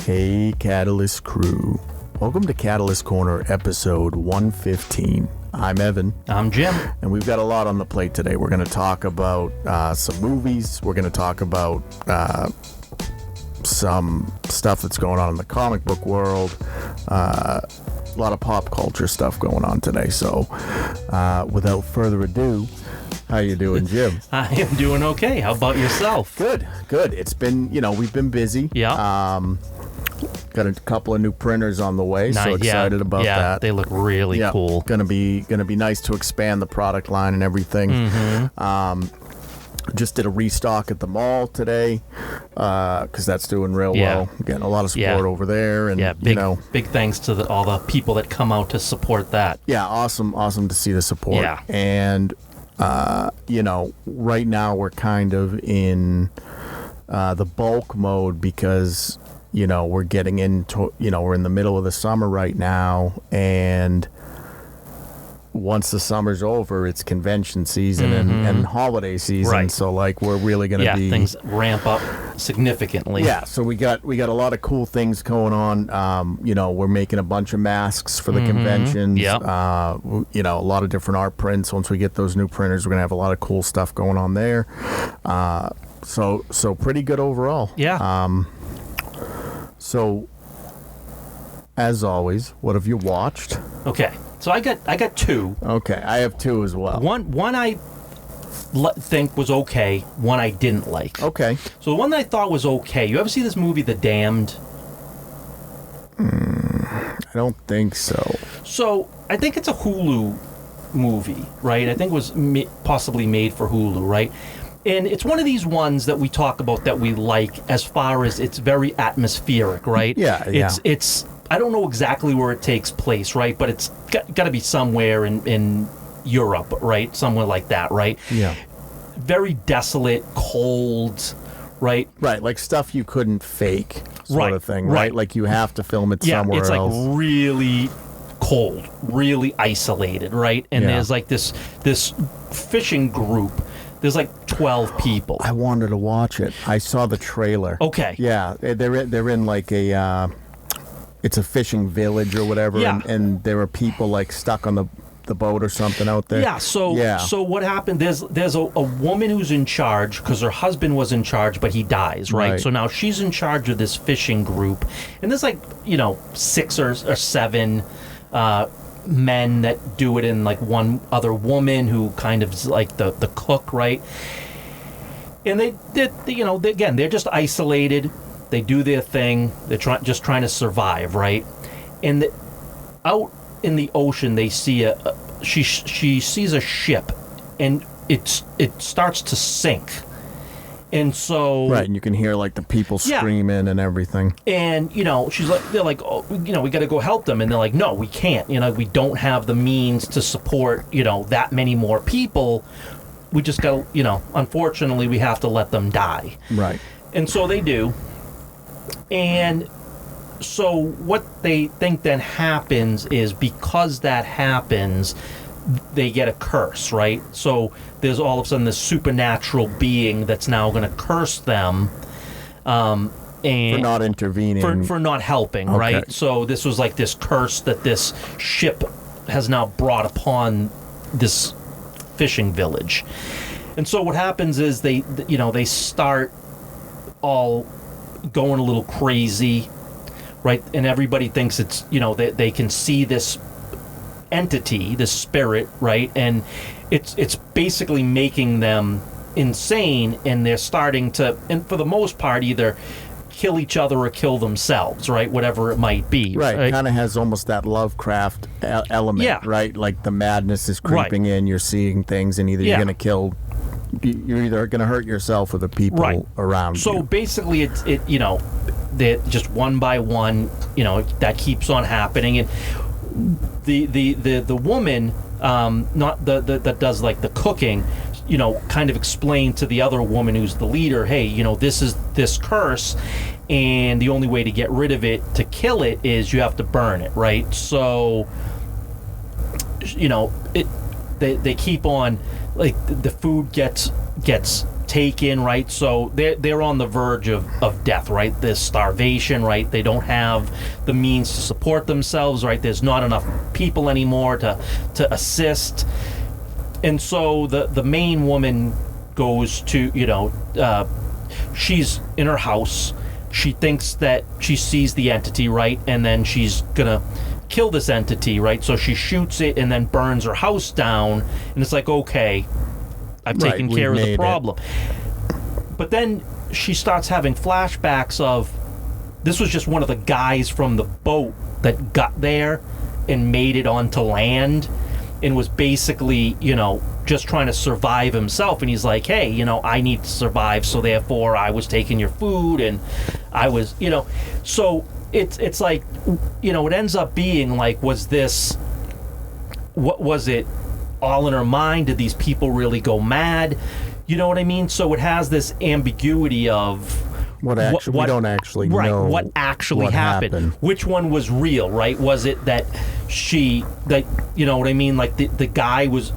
Hey, Catalyst crew. Welcome to Catalyst Corner, episode 115. I'm Evan. I'm Jim. And we've got a lot on the plate today. We're going to talk about some movies. We're going to talk about some stuff that's going on in the comic book world. A lot of pop culture stuff going on today. So, without further ado, how you doing, Jim? I am doing okay. How about yourself? Good. It's been, we've been busy. Yeah. Got a couple of new printers on the way, so excited about that. Yeah, they look really cool. Gonna be nice to expand the product line and everything. Mm-hmm. Just did a restock at the mall today, because that's doing real well. Getting a lot of support over there, and big thanks to all the people that come out to support that. Yeah, awesome to see the support. Yeah. And right now we're kind of in the bulk mode because we're getting into, we're in the middle of the summer right now, and once the summer's over, it's convention season and holiday season. Right. So we're really going to be things ramp up significantly. Yeah. So we got a lot of cool things going on. We're making a bunch of masks for the conventions. Yep. A lot of different art prints. Once we get those new printers, we're going to have a lot of cool stuff going on there. So pretty good overall. Yeah. So, as always, what have you watched? Okay, so I got two. Okay, I have two as well. One I think was okay. One I didn't like. Okay. So the one that I thought was okay. You ever see this movie, The Damned? I don't think so. So I think it's a Hulu movie, right? I think it was possibly made for Hulu, right? And it's one of these ones that we talk about that we like as far as it's very atmospheric, right? Yeah. It's I don't know exactly where it takes place, right? But it's got to be somewhere in Europe, right? Somewhere like that, right? Yeah. Very desolate, cold, right? Right, like stuff you couldn't fake sort of thing, right? Right. Like you have to film it somewhere else. Yeah, it's like really cold, really isolated, right? And there's like this fishing group. There's like 12 people. I wanted to watch it. I saw the trailer. Okay. Yeah, they're in like a it's a fishing village or whatever, and there are people like stuck on the boat or something out there. Yeah. So what happened? There's a woman who's in charge because her husband was in charge, but he dies, right? So now she's in charge of this fishing group, and there's like 6 or 7. Men that do it, and like one other woman who kind of is like the cook, right? And they're just isolated. They do their thing. They're just trying to survive, right? And out in the ocean, they see she sees a ship, and it starts to sink. And so right, and you can hear like the people screaming and everything. And they're like, oh, we got to go help them, and they're like, no, we can't. We don't have the means to support that many more people. We just got to, unfortunately, we have to let them die. Right. And so they do. And so what they think then happens is because that happens, they get a curse, right? So there's all of a sudden this supernatural being that's now going to curse them, and for not intervening, for not helping, right? So this was like this curse that this ship has now brought upon this fishing village. And so what happens is they start all going a little crazy, right? And everybody thinks it's they can see this entity, this spirit, right? And it's basically making them insane, and they're starting to, and for the most part, either kill each other or kill themselves, right? Whatever it might be. Right. Kind of has almost that Lovecraft element, right? Like the madness is creeping in. You're seeing things, and either you're going to hurt yourself or the people around you. So basically, they're just one by one, that keeps on happening, and the woman, not that does like the cooking, kind of explained to the other woman who's the leader, hey, this is this curse, and the only way to get rid of it, to kill it, is you have to burn it, right? So, they keep on, like, the food gets taken, right? So they're on the verge of death, right? There's starvation, right? They don't have the means to support themselves, right? There's not enough people anymore to assist. And so the main woman goes to, she's in her house. She thinks that she sees the entity, right? And then she's gonna kill this entity, right? So she shoots it and then burns her house down. And it's like, okay, I've taken care of the problem. But then she starts having flashbacks of, this was just one of the guys from the boat that got there and made it onto land and was basically, just trying to survive himself. And he's like, hey, I need to survive, so therefore I was taking your food and I was, so it's like, it ends up being like, was this, what was it, all in her mind? Did these people really go mad? You know what I mean? So it has this ambiguity of we don't actually know what actually happened. Which one was real, right? Was it that you know what I mean? Like the guy was,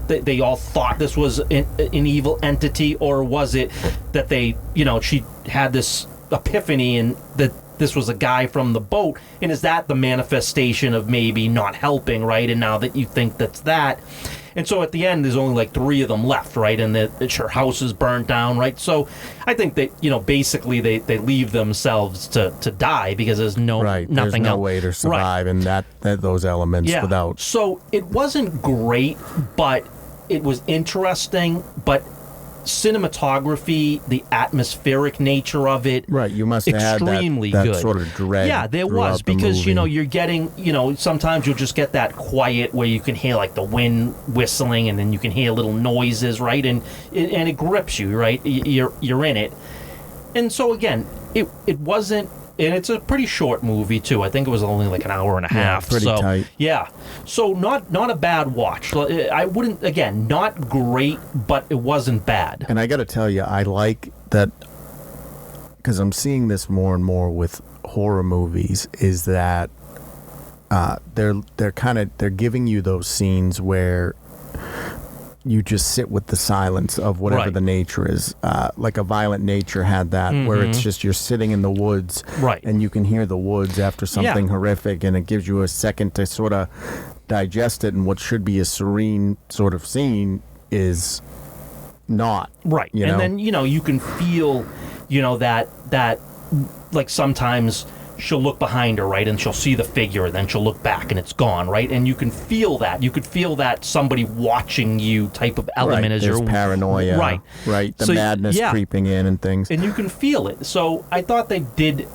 they all thought this was an evil entity, or was it that she had this epiphany and that this was a guy from the boat, and is that the manifestation of maybe not helping, right? And now that you think that's that. And so at the end, there's only like 3 of them left, right? And her house is burnt down, right? So I think that, basically they leave themselves to die because there's nothing there's no else. way to survive in that those elements without. So it wasn't great, but it was interesting, but cinematography, the atmospheric nature of it, right? You must have extremely had that good sort of dread. Yeah, there was, because the movie. you're getting, sometimes you'll just get that quiet where you can hear like the wind whistling, and then you can hear little noises, right? And it grips you, right? You're in it, and so again, it wasn't. And it's a pretty short movie too. I think it was only like an hour and a half. Pretty tight. Yeah, so not a bad watch. I wouldn't, again, not great, but it wasn't bad. And I got to tell you, I like that, because I'm seeing this more and more with horror movies, is that they're giving you those scenes where you just sit with the silence of whatever the nature is. Like A Violent Nature had that, where it's just you're sitting in the woods, and you can hear the woods after something horrific, and it gives you a second to sort of digest it, and what should be a serene sort of scene is not. Right. And then, you can feel, that like sometimes she'll look behind her, right, and she'll see the figure, and then she'll look back and it's gone, right? And you can feel that. You could feel that somebody watching you type of element as you're paranoia, right? The madness creeping in and things, and you can feel it. So I thought they did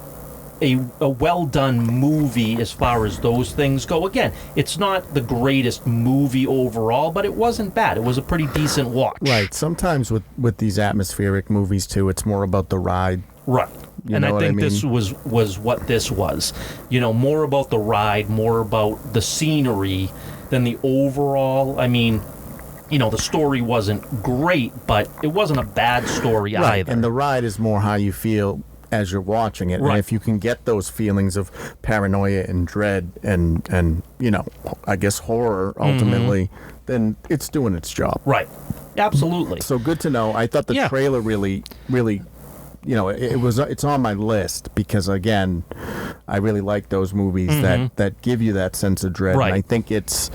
a well done movie as far as those things go. Again, it's not the greatest movie overall, but it wasn't bad. It was a pretty decent watch. Right. Sometimes with these atmospheric movies too, it's more about the ride. Right. You and know I think what I mean? this was what this was. More about the ride, more about the scenery than the overall. I mean, the story wasn't great, but it wasn't a bad story either. And the ride is more how you feel as you're watching it. Right. And if you can get those feelings of paranoia and dread and I guess horror ultimately, then it's doing its job. Right. Absolutely. So good to know. I thought the trailer really it's on my list because, again, I really like those movies that give you that sense of dread. Right. And I think it's,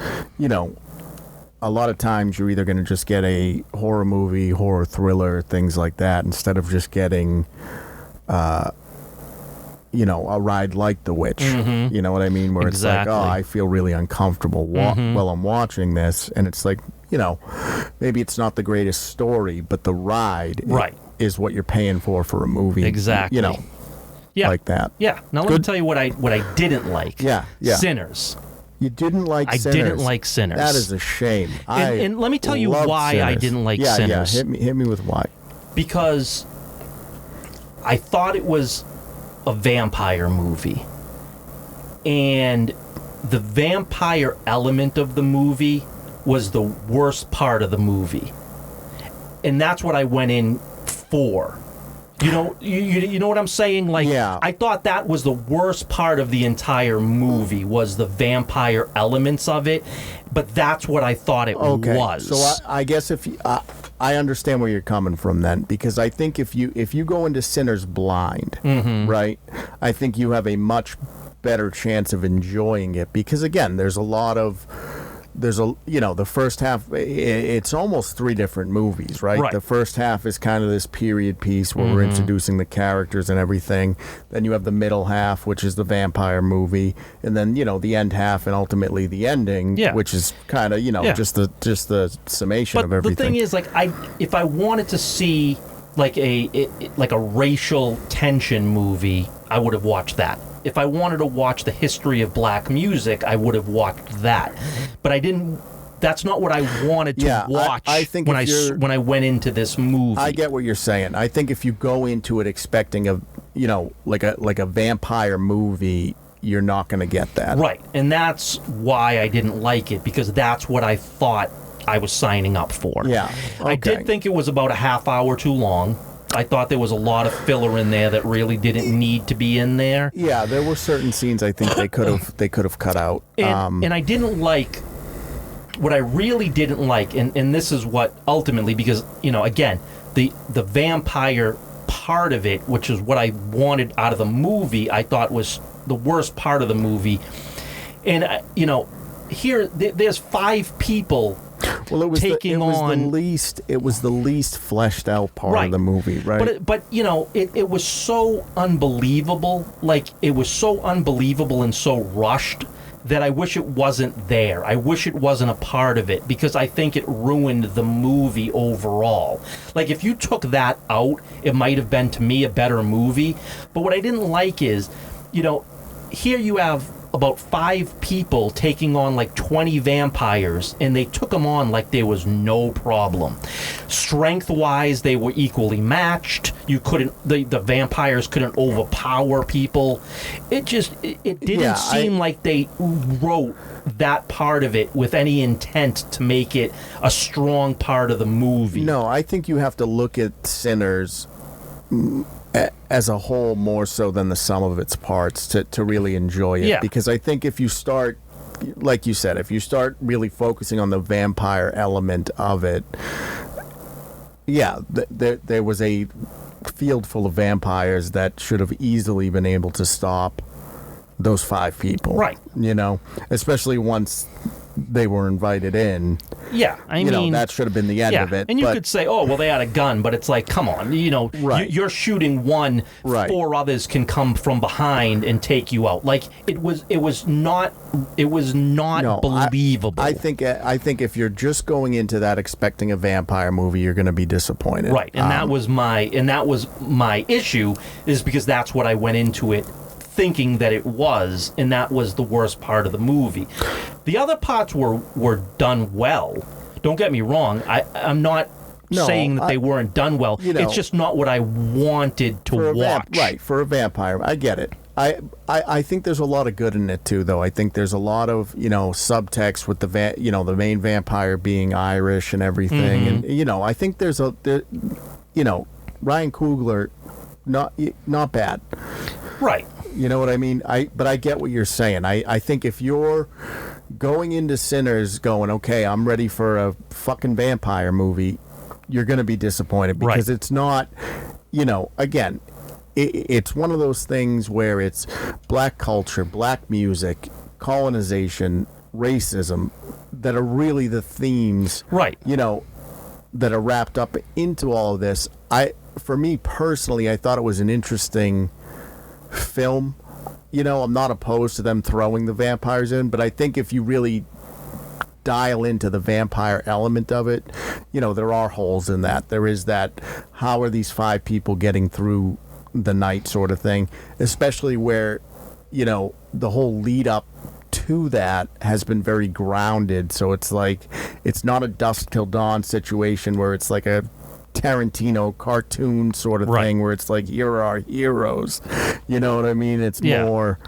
a lot of times you're either going to just get a horror movie, horror thriller, things like that, instead of just getting, a ride like The Witch. You know what I mean? Where it's like, oh, I feel really uncomfortable while I'm watching this. And it's like, maybe it's not the greatest story, but the ride is what you're paying for a movie. Exactly. Like that. Yeah. Now let me tell you what I didn't like. Yeah. Sinners. You didn't like Sinners? I didn't like Sinners. That is a shame. And let me tell you why Sinners. I didn't like Sinners. Yeah, hit me with why. Because I thought it was a vampire movie. And the vampire element of the movie was the worst part of the movie. And that's what I went in for. You know what I'm saying? Like, I thought that was the worst part of the entire movie, was the vampire elements of it. But that's what I thought it was. So I guess if I understand where you're coming from then, because I think if you go into Sinners blind, right, I think you have a much better chance of enjoying it, because again, the first half, it's almost three different movies, right? The first half is kind of this period piece where we're introducing the characters and everything. Then you have the middle half, which is the vampire movie, and then the end half and ultimately the ending, which is kind of just the summation of everything. The thing is, if I wanted to see like a racial tension movie, I would have watched that. If I wanted to watch the history of black music, I would have watched that. But I didn't. That's not what I wanted to watch. I think when I went into this movie. I get what you're saying. I think if you go into it expecting like a vampire movie, you're not going to get that. Right, and that's why I didn't like it, because that's what I thought I was signing up for. Yeah, okay. I did think it was about a half hour too long. I thought there was a lot of filler in there that really didn't need to be in there. Yeah, there were certain scenes I think they could have cut out. And I didn't like, what I really didn't like, and this is what ultimately, because again, the vampire part of it, which is what I wanted out of the movie, I thought was the worst part of the movie. And here there's 5 people. Well, it was the least fleshed out part of the movie, right? But it was so unbelievable. Like, it was so unbelievable and so rushed that I wish it wasn't there. I wish it wasn't a part of it, because I think it ruined the movie overall. Like, if you took that out, it might have been, to me, a better movie. But what I didn't like is, here you have about 5 people taking on like 20 vampires, and they took them on like there was no problem. Strength-wise, they were equally matched. You couldn't, the vampires couldn't overpower people. It didn't seem like they wrote that part of it with any intent to make it a strong part of the movie. No, I think you have to look at Sinners as a whole more so than the sum of its parts to really enjoy it. Yeah. Because I think if you start, like you said, if you start really focusing on the vampire element of it, there was a field full of vampires that should have easily been able to stop those 5 people. Right. Especially once they were invited in. Yeah, I mean, that should have been the end of it. And you could say, oh, well, they had a gun, but it's like, come on, you're shooting one, 4 others can come from behind and take you out. Like, it was not believable. I think if you're just going into that expecting a vampire movie, you're going to be disappointed. Right, and that was my issue, is because that's what I went into it thinking that it was, and that was the worst part of the movie. The other parts were done well. Don't get me wrong. I'm not saying that they weren't done well. It's just not what I wanted to watch. For a vampire, I get it. I think there's a lot of good in it too, though. I think there's a lot of subtext with the main vampire being Irish and everything, and I think there's Ryan Coogler, not bad. Right. You know what I mean? But I get what you're saying. I think if you're going into Sinners going, okay, I'm ready for a fucking vampire movie, you're going to be disappointed, because it's not, again, it's one of those things where it's black culture, black music, colonization, racism, that are really the themes, that are wrapped up into all of this. For me personally, I thought it was an interesting film. I'm not opposed to them throwing the vampires in, but I think if you really dial into the vampire element of it, there are holes in that. There is that, how are these 5 people getting through the night sort of thing, especially where, the whole lead up to that has been very grounded. So it's like, it's not a dusk till dawn situation where it's like a Tarantino cartoon sort of thing where it's like, here are our heroes, you know what I mean? It's more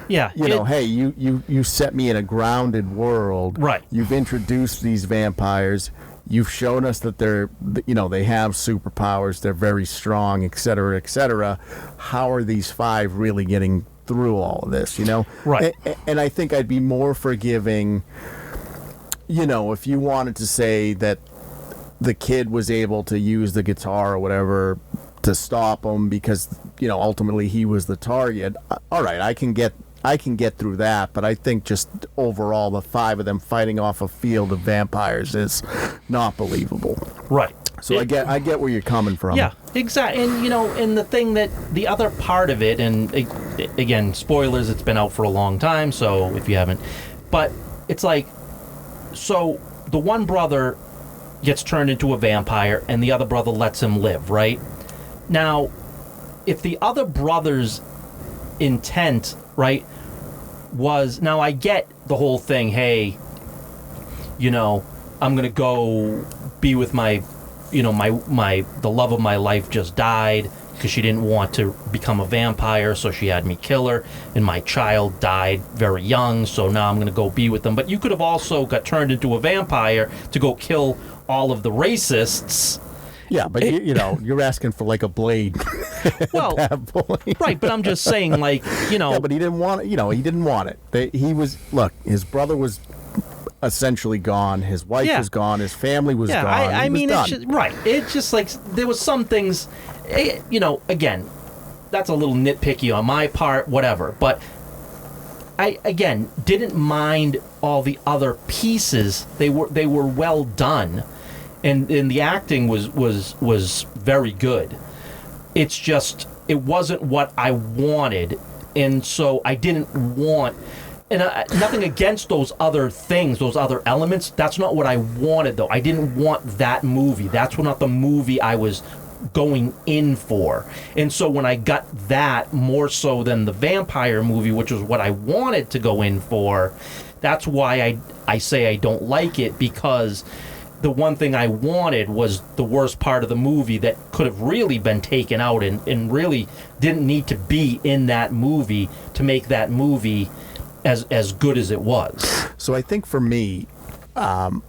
hey, you set me in a grounded world, you've introduced these vampires, you've shown us that they're they have superpowers, they're very strong, etc., etc. How are these 5 really getting through all of this, and I think I'd be more forgiving, if you wanted to say that the kid was able to use the guitar or whatever to stop him because, ultimately he was the target. All right, I can get through that, but I think just overall the 5 of them fighting off a field of vampires is not believable. Right. So I get where you're coming from. Yeah, exactly. And and the thing that the other part of it, and again, spoilers, it's been out for a long time, so if you haven't, but it's like, so the one brother gets turned into a vampire and the other brother lets him live, right? Now, if the other brother's intent, right, was, now I get the whole thing, hey, I'm gonna go be with my the love of my life just died because she didn't want to become a vampire, so she had me kill her, and my child died very young, so now I'm going to go be with them. But you could have also got turned into a vampire to go kill all of the racists. Yeah, but you're asking for like a blade. Well, right, but I'm just saying, like, Yeah, but he didn't want it. He didn't want it. His brother was essentially gone. His wife was gone. His family was gone. I mean, done. it's just, right. It's just like there was some things, again, that's a little nitpicky on my part, whatever. But I, again, didn't mind all the other pieces. They were well done, and the acting was very good. It's just, it wasn't what I wanted, and so I didn't want. And nothing against those other things, those other elements. That's not what I wanted, though. I didn't want that movie. That's not the movie I was going in for. And so when I got that more so than the vampire movie, which was what I wanted to go in for, that's why I say I don't like it, because the one thing I wanted was the worst part of the movie that could have really been taken out and really didn't need to be in that movie to make that movie as good as it was. So I think for me, the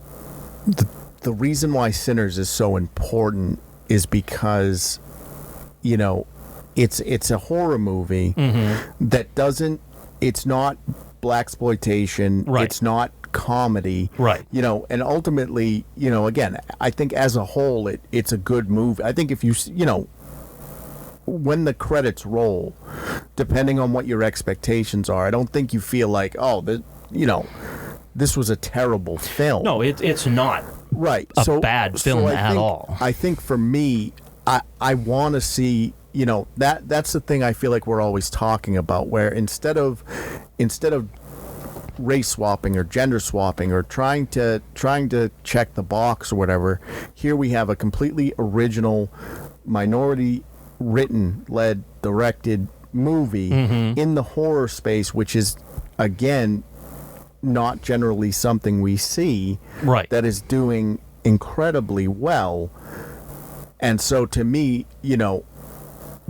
reason why Sinners is so important is because, it's a horror movie that doesn't, it's not blaxploitation, right. It's not comedy, right? And ultimately, again, I think as a whole, it's a good movie. I think if you, when the credits roll, depending on what your expectations are, I don't think you feel like, this was a terrible film. No, it's not right. a bad film at all. I think for me, I want to see, that's the thing I feel like we're always talking about, where instead of race swapping or gender swapping or trying to check the box or whatever, here we have a completely original, minority written, led, directed movie in the horror space, which is, again, not generally something we see, right, that is doing incredibly well. And so to me,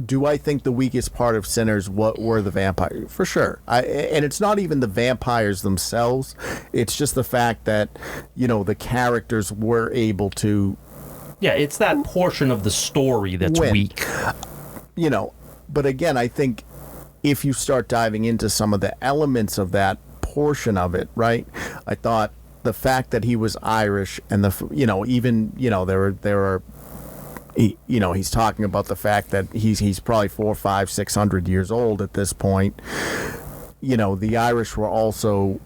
do I think the weakest part of Sinners were the vampires? For sure. And it's not even the vampires themselves. It's just the fact that, the characters were able to... Yeah, it's that portion of the story that's weak. But again, I think if you start diving into some of the elements of that portion of it, right? I thought the fact that he was Irish and there are he's talking about the fact that he's probably 400, 500, 600 years old at this point. The Irish were also,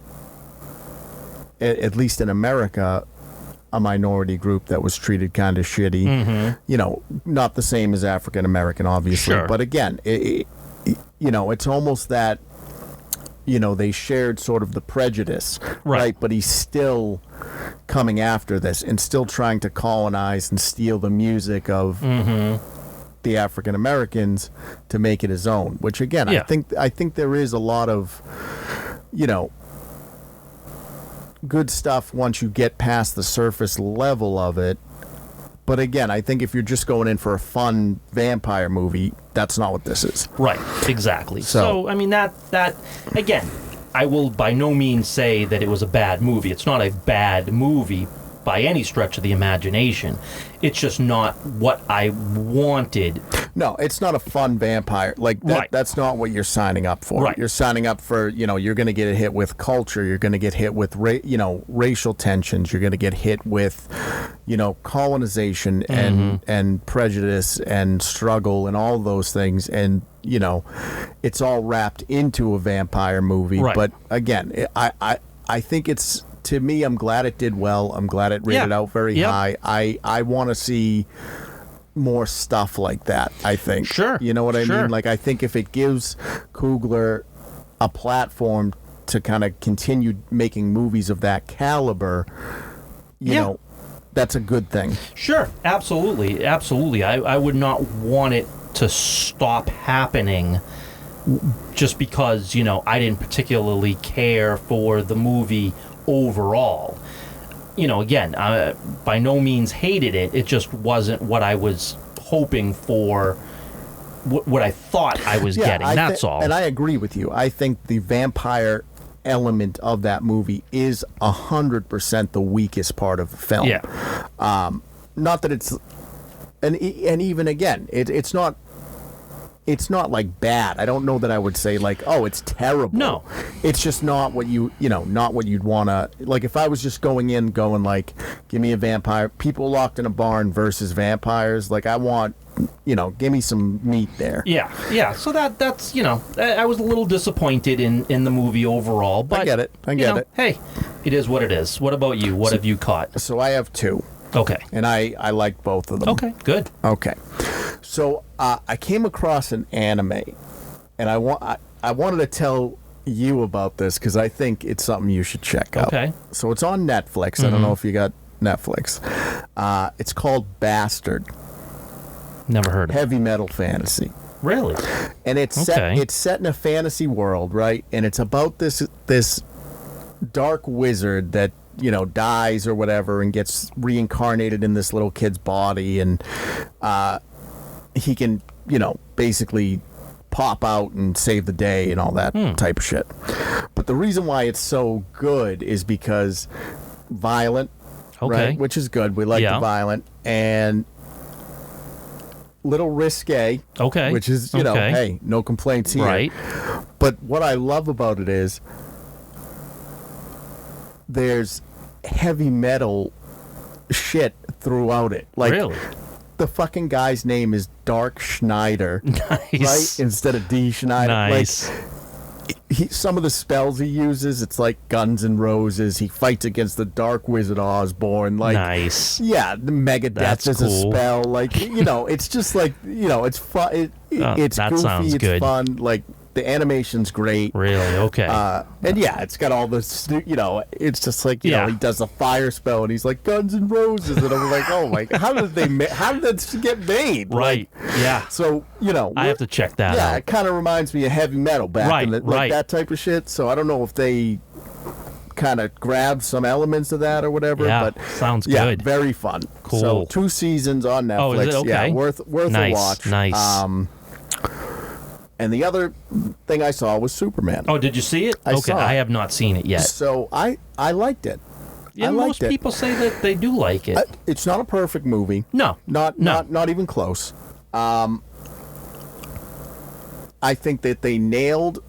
at least in America, a minority group that was treated kind of shitty. Not the same as African American, obviously. Sure. But again, it's almost that, they shared sort of the prejudice, right? But he's still coming after this and still trying to colonize and steal the music of the African Americans to make it his own. Which again, I think there is a lot of, good stuff once you get past the surface level of it. But again, I think if you're just going in for a fun vampire movie, that's not what this is. Right, exactly. So I mean, that again, I will by no means say that it was a bad movie. It's not a bad movie by any stretch of the imagination. It's just not what I wanted No, it's not a fun vampire. Like, Right. that's not what you're signing up for. Right. You're signing up for, you're going to get hit with culture. You're going to get hit with, racial tensions. You're going to get hit with, colonization and prejudice and struggle and all those things. And, it's all wrapped into a vampire movie. Right. But again, I think it's, to me, I'm glad it did well. I'm glad it rated out very high. I want to see more stuff like that, I think. Sure. You know what I Sure. mean? Like, I think if it gives Coogler a platform to kind of continue making movies of that caliber, you know, that's a good thing. Sure, absolutely, absolutely. I would not want it to stop happening just because, I didn't particularly care for the movie overall. Again, I by no means hated it. It just wasn't what I was hoping for, what I thought I was getting. That's all. And I agree with you. I think the vampire element of that movie is 100% the weakest part of the film. Yeah. Not that it's, and even again, it's not. It's not like bad. I don't know that I would say like, oh, it's terrible. No. It's just not what not what you'd want to, like, if I was just going like, give me a vampire, people locked in a barn versus vampires, like, I want, give me some meat there. Yeah. So that's, I was a little disappointed in the movie overall, but I get it. Hey, it is what it is. What about you? What have you caught? So I have two. Okay. And I like both of them. Okay, good. Okay. So I came across an anime, and I wanted to tell you about this because I think it's something you should check out. Okay. So it's on Netflix. I don't know if you got Netflix. It's called Bastard. Never heard of it. Heavy metal fantasy. Really? And it's set in a fantasy world, right? And it's about this dark wizard that dies or whatever and gets reincarnated in this little kid's body, and he can basically pop out and save the day and all that type of shit. But the reason why it's so good is because violent, right? Which is good. We like the violent, and little risque, which is hey, no complaints here. Right. But what I love about it is there's heavy metal shit throughout it. Like, really? The fucking guy's name is Dark Schneider. Nice. Right? Instead of D. Schneider. Nice. Like, some of the spells he uses, it's like Guns N' Roses. He fights against the Dark Wizard Osborne. Like, nice. Yeah, the Megadeth is a spell. Like, it's just like, it's fun. It's that goofy. sounds it's good. fun. Like, the animation's great. Really? Okay. And yeah, it's got all this, it's just like, he does a fire spell and he's like Guns N' Roses. And I'm like, oh my God, how did that get made? Right. Like, yeah. So, I have to check that out. Yeah, it kind of reminds me of heavy metal back in the, like that type of shit. So I don't know if they kind of grabbed some elements of that or whatever. Yeah, but sounds yeah, good. very fun. Cool. So 2 seasons on Netflix. Oh, is it? Okay. Yeah, worth a watch. Nice. And the other thing I saw was Superman. Oh, did you see it? I saw it. I have not seen it yet. So I liked it. Yeah, I liked most people say that they do like it. It's not a perfect movie. No. Not even close. I think that they nailed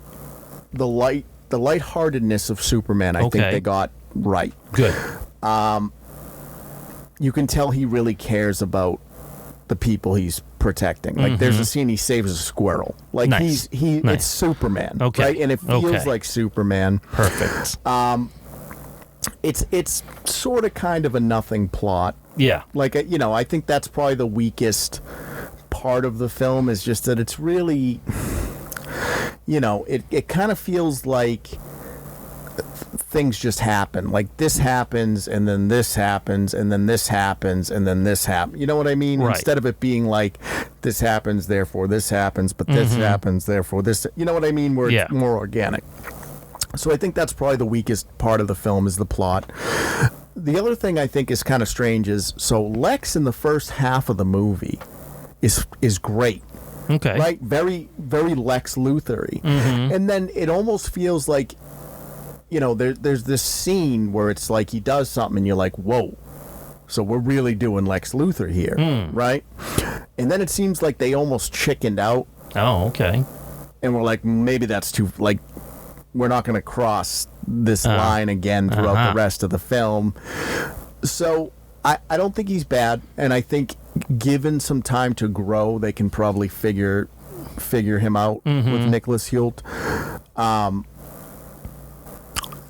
the lightheartedness of Superman. I think they got right. Good. You can tell he really cares about the people he's protecting. Like, there's a scene he saves a squirrel. Like, nice. It's Superman. Okay. Right? And it feels like Superman. Perfect. It's sort of kind of a nothing plot. Yeah. Like, I think that's probably the weakest part of the film, is just that it's really, it kind of feels like things just happen. Like, this happens, and then this happens, and then this happens, and then this happens. You know what I mean? Right. Instead of it being like, this happens, therefore this happens, but this happens, therefore this. You know what I mean? Where it's more organic. So I think that's probably the weakest part of the film, is the plot. The other thing I think is kind of strange is, so Lex in the first half of the movie is great. Okay. Right? Very, very Lex Luthor-y. And then it almost feels like, there's this scene where it's like he does something and you're like, whoa. So we're really doing Lex Luthor here, right? And then it seems like they almost chickened out. Oh, okay. And we're like, maybe that's too, like, we're not going to cross this line again throughout the rest of the film. So I don't think he's bad. And I think given some time to grow, they can probably figure him out with Nicholas Hoult.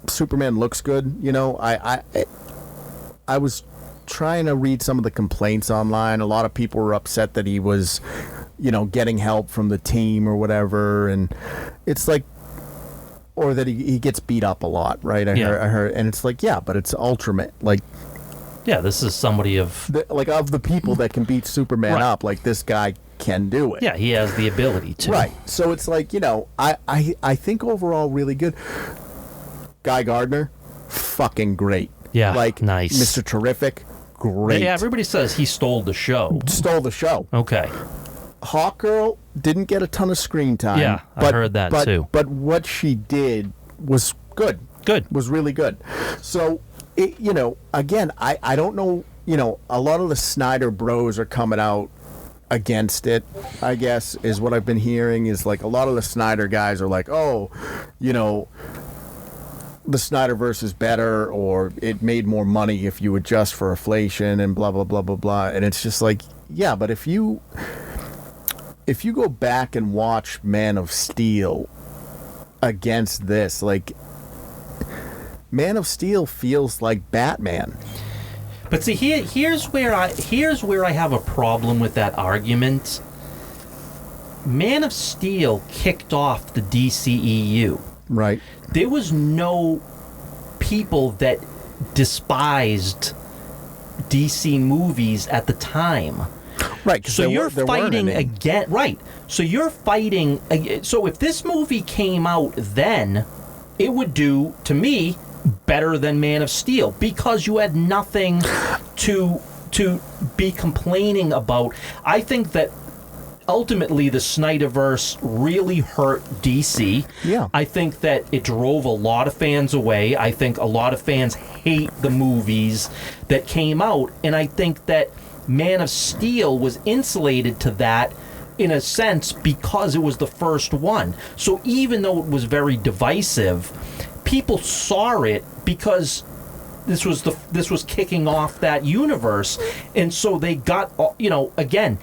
Superman looks good. You know, I was trying to read some of the complaints online. A lot of people were upset that he was, you know, getting help from the team or whatever. And it's like, or that he gets beat up a lot, right? I heard, and it's like, yeah, but it's Ultraman. Like, yeah, this is somebody of the people that can beat Superman up. Like, this guy can do it. Yeah, he has the ability to. Right. So it's like, you know, I think overall really good. Guy Gardner, fucking great. Yeah, like nice. Mr. Terrific, great. Yeah, everybody says he stole the show. Stole the show. Okay. Hawkgirl didn't get a ton of screen time. Yeah, I heard that too. But what she did was good. Good. Was really good. So, you know, again, I don't know, you know, a lot of the Snyder bros are coming out against it, I guess, is what I've been hearing, is like a lot of the Snyder guys are like, oh, you know, the Snyderverse is better, or it made more money if you adjust for inflation and blah, blah, blah, blah, blah. And it's just like, yeah, but if you go back and watch Man of Steel against this, like, Man of Steel feels like Batman. But see, here's where I have a problem with that argument. Man of Steel kicked off the DCEU. Right. There was no people that despised DC movies at the time. Right. So you're fighting again. Right. So you're fighting. So if this movie came out then, it would do, to me, better than Man of Steel, because you had nothing to be complaining about. I think that ultimately the Snyderverse really hurt DC. Yeah. I think that it drove a lot of fans away. I think a lot of fans hate the movies that came out, and I think that Man of Steel was insulated to that in a sense because it was the first one. So even though it was very divisive, people saw it because this was kicking off that universe, and so they got, you know, again,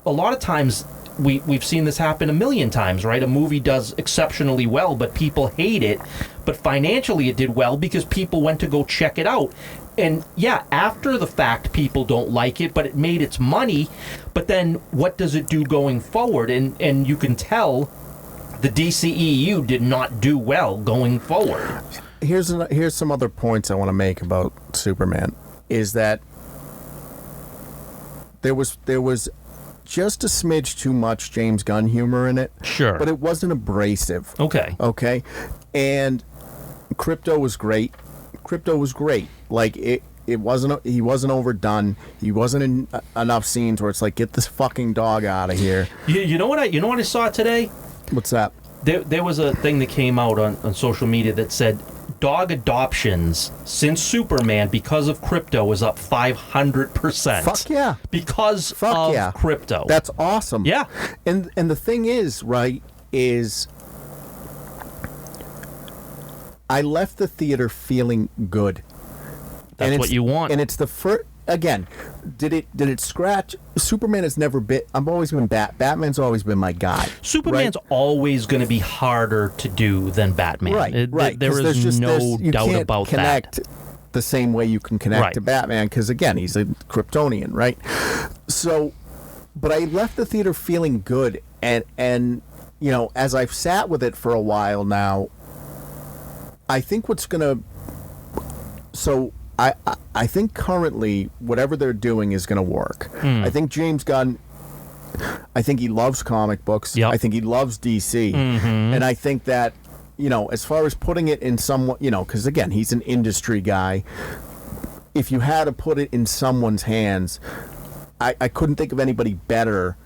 a lot of times we've seen this happen a million times, right? A movie does exceptionally well, but people hate it, but financially it did well because people went to go check it out. And yeah, after the fact, people don't like it, but it made its money. But then what does it do going forward? And you can tell the DCEU did not do well going forward. Here's some other points I want to make about Superman, is that there was just a smidge too much James Gunn humor in it. Sure. But it wasn't abrasive. Okay. And Crypto was great. Like, he wasn't overdone. He wasn't in enough scenes where it's like, get this fucking dog out of here. You know what I saw today? What's that? There was a thing that came out on social media that said dog adoptions since Superman, because of Crypto, is up 500%. Fuck yeah. Because of Crypto. That's awesome. Yeah. And the thing is, right, is I left the theater feeling good. That's what you want. And it's the first, again, did it scratch? Superman has never been, I've always been Batman's always been my guy. Superman's always going to be harder to do than Batman. Right. There is no doubt about that. You can't connect the same way you can connect to Batman, because, again, he's a Kryptonian, right? So, but I left the theater feeling good, and you know, as I've sat with it for a while now, I think what's going to... So, I think currently, whatever they're doing is going to work. I think James Gunn, I think he loves comic books. Yep. I think he loves DC. And I think that, you know, as far as putting it in someone, you know, because, again, he's an industry guy. If you had to put it in someone's hands, I couldn't think of anybody better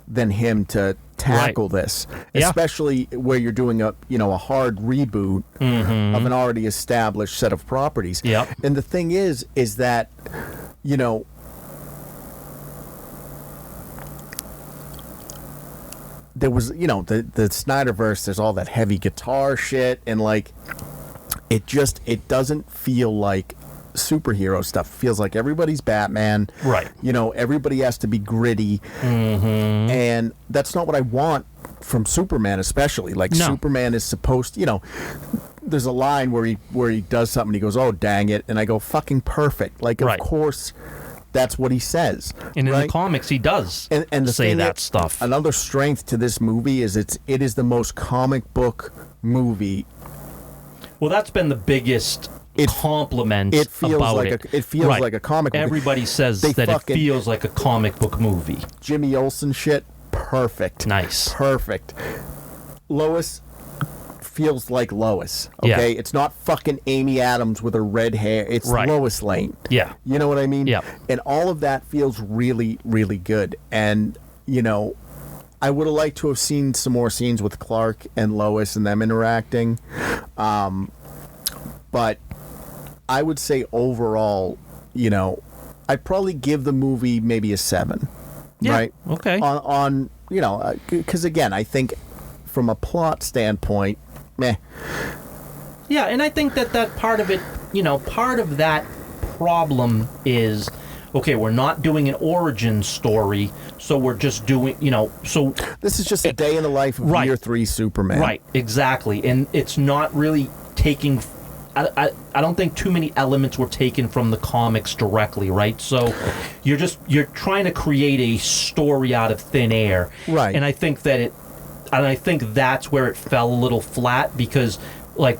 than him to tackle this, especially where you're doing a hard reboot of an already established set of properties. And the thing is that, you know, there was, you know, the Snyderverse, there's all that heavy guitar shit, and like it doesn't feel like superhero stuff. It feels like everybody's Batman. Right. You know, everybody has to be gritty. And that's not what I want from Superman, especially. Like, No. Superman is supposed to, you know, there's a line where he does something and he goes, "Oh, dang it." And I go, "Fucking perfect." Like, of Right. course, that's what he says. And in right? the comics, he does and the say thing that stuff. Another strength to this movie is it is the most comic book movie. Well, that's been the biggest compliment It feels about like it. it feels Right. like a comic movie. Everybody says They that it fucking- feels like a comic book movie. Jimmy Olsen shit, perfect. Nice. Perfect. Lois feels like Lois. Okay? Yeah. It's not fucking Amy Adams with her red hair. It's Right. Lois Lane. Yeah. You know what I mean? Yeah. And all of that feels really, really good. And, you know, I would have liked to have seen some more scenes with Clark and Lois and them interacting. But I would say overall, you know, I'd probably give the movie maybe a 7. Yeah, Right? okay. On you know, because again, I think from a plot standpoint, meh. Yeah, and I think that part of it, you know, part of that problem is, okay, we're not doing an origin story, so we're just doing, you know, so... This is just a day in the life of Right. Year 3 Superman. Right, exactly. And it's not really taking... I don't think too many elements were taken from the comics directly, right? So you're trying to create a story out of thin air. Right. And I think that's where it fell a little flat because, like,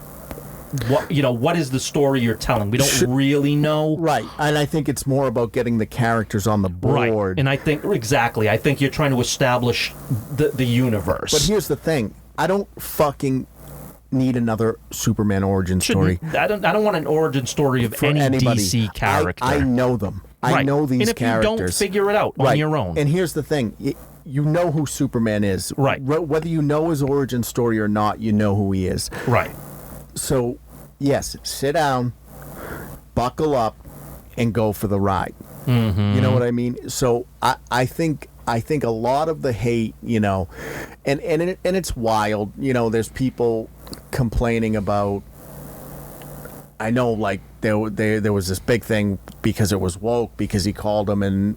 what is the story you're telling? We don't really know. Right. And I think it's more about getting the characters on the board. Right. And I think you're trying to establish the universe. But here's the thing. I don't fucking need another Superman origin story. I don't want an origin story of for any anybody. DC character. I know them. I Right. know these and if characters. you don't figure it out on Right. your own. And here's the thing. You know who Superman is. Right. Whether you know his origin story or not, you know who he is. Right. So, yes, sit down, buckle up, and go for the ride. Mm-hmm. You know what I mean? So I think a lot of the hate, you know, and it's wild. You know, there's people complaining about. I know, like there was this big thing because it was woke because he called him an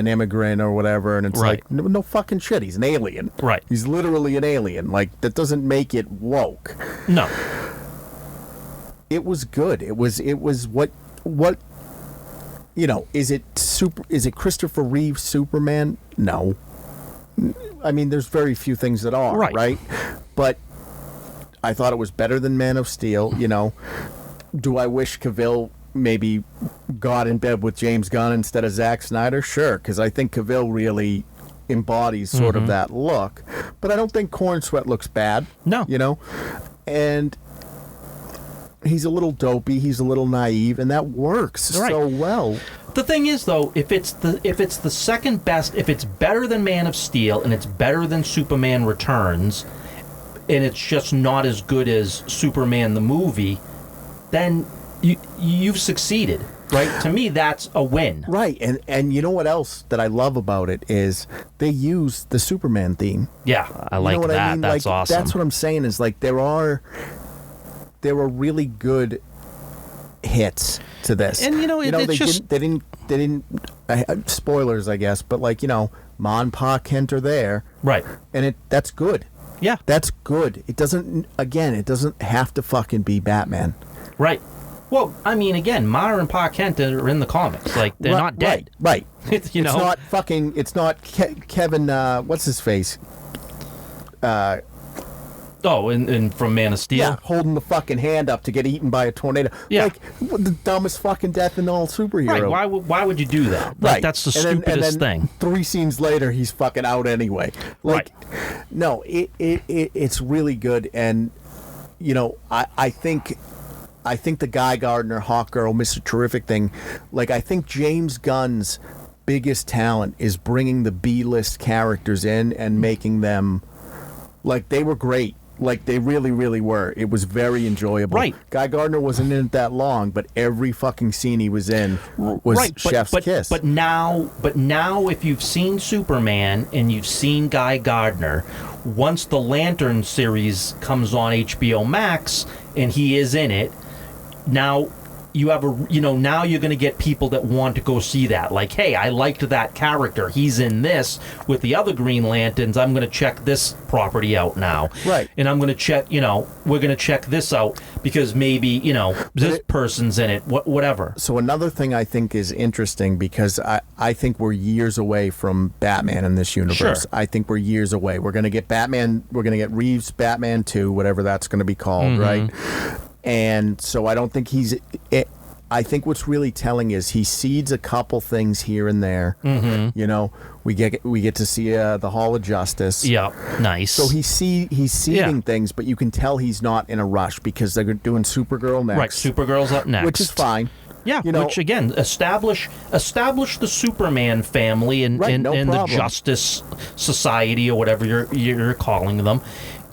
immigrant or whatever, and it's Right. like no fucking shit. He's an alien. Right. He's literally an alien. Like that doesn't make it woke. No. It was good. It was what you know, is it Christopher Reeve Superman? No. I mean, there's very few things that are, right? But I thought it was better than Man of Steel, you know. Do I wish Cavill maybe got in bed with James Gunn instead of Zack Snyder? Sure, because I think Cavill really embodies sort of that look. But I don't think Corn Sweat looks bad. No. You know? And he's a little dopey, he's a little naive, and that works so well. The thing is, though, if it's the second best, if it's better than Man of Steel and it's better than Superman Returns, and it's just not as good as Superman the movie, then you've succeeded, right? To me, that's a win. Right, and you know what else that I love about it is they use the Superman theme. Yeah, I like You know what that. I mean? That's like, awesome. That's what I'm saying is like there are really good hits to this. And, you know, it's they just- didn't spoilers, I guess, but like, you know, Ma and Pa Kent are there. Right. And that's good. Yeah. That's good. It doesn't have to fucking be Batman. Right. Well, I mean, again, Ma and Pa Kent are in the comics. Like, they're not dead. Right. You know? It's not Kevin, what's his face? Oh, and from Man of Steel? Yeah, holding the fucking hand up to get eaten by a tornado. Yeah. Like, what the dumbest fucking death in all superhero. Right. Why would you do that? Like, Right. That's the And stupidest then thing. 3 scenes later, he's fucking out anyway. Like, no, it's really good. And, you know, I think the Guy Gardner, Hawk Girl, Mr. Terrific thing, like, I think James Gunn's biggest talent is bringing the B-list characters in and making them, like, they were great. Like, they really, really were. It was very enjoyable. Right. Guy Gardner wasn't in it that long, but every fucking scene he was in was chef's kiss. But now, if you've seen Superman and you've seen Guy Gardner, once the Lantern series comes on HBO Max and he is in it, now you have now you're going to get people that want to go see that. Like, hey, I liked that character. He's in this with the other Green Lanterns. I'm going to check this property out now. Right. And I'm going to check, we're going to check this out because maybe, this person's in it, whatever. So another thing I think is interesting, because I think we're years away from Batman in this universe. Sure. I think we're years away. We're going to get Batman, we're going to get Reeves Batman 2, whatever that's going to be called, right? And so I don't think I think what's really telling is he seeds a couple things here and there. We get to see the Hall of Justice. Yeah, nice. So he's seeding things, but you can tell he's not in a rush because they're doing Supergirl next. Right, Supergirl's up next, which is fine. Yeah, which again establish the Superman family and the Justice Society or whatever you're calling them.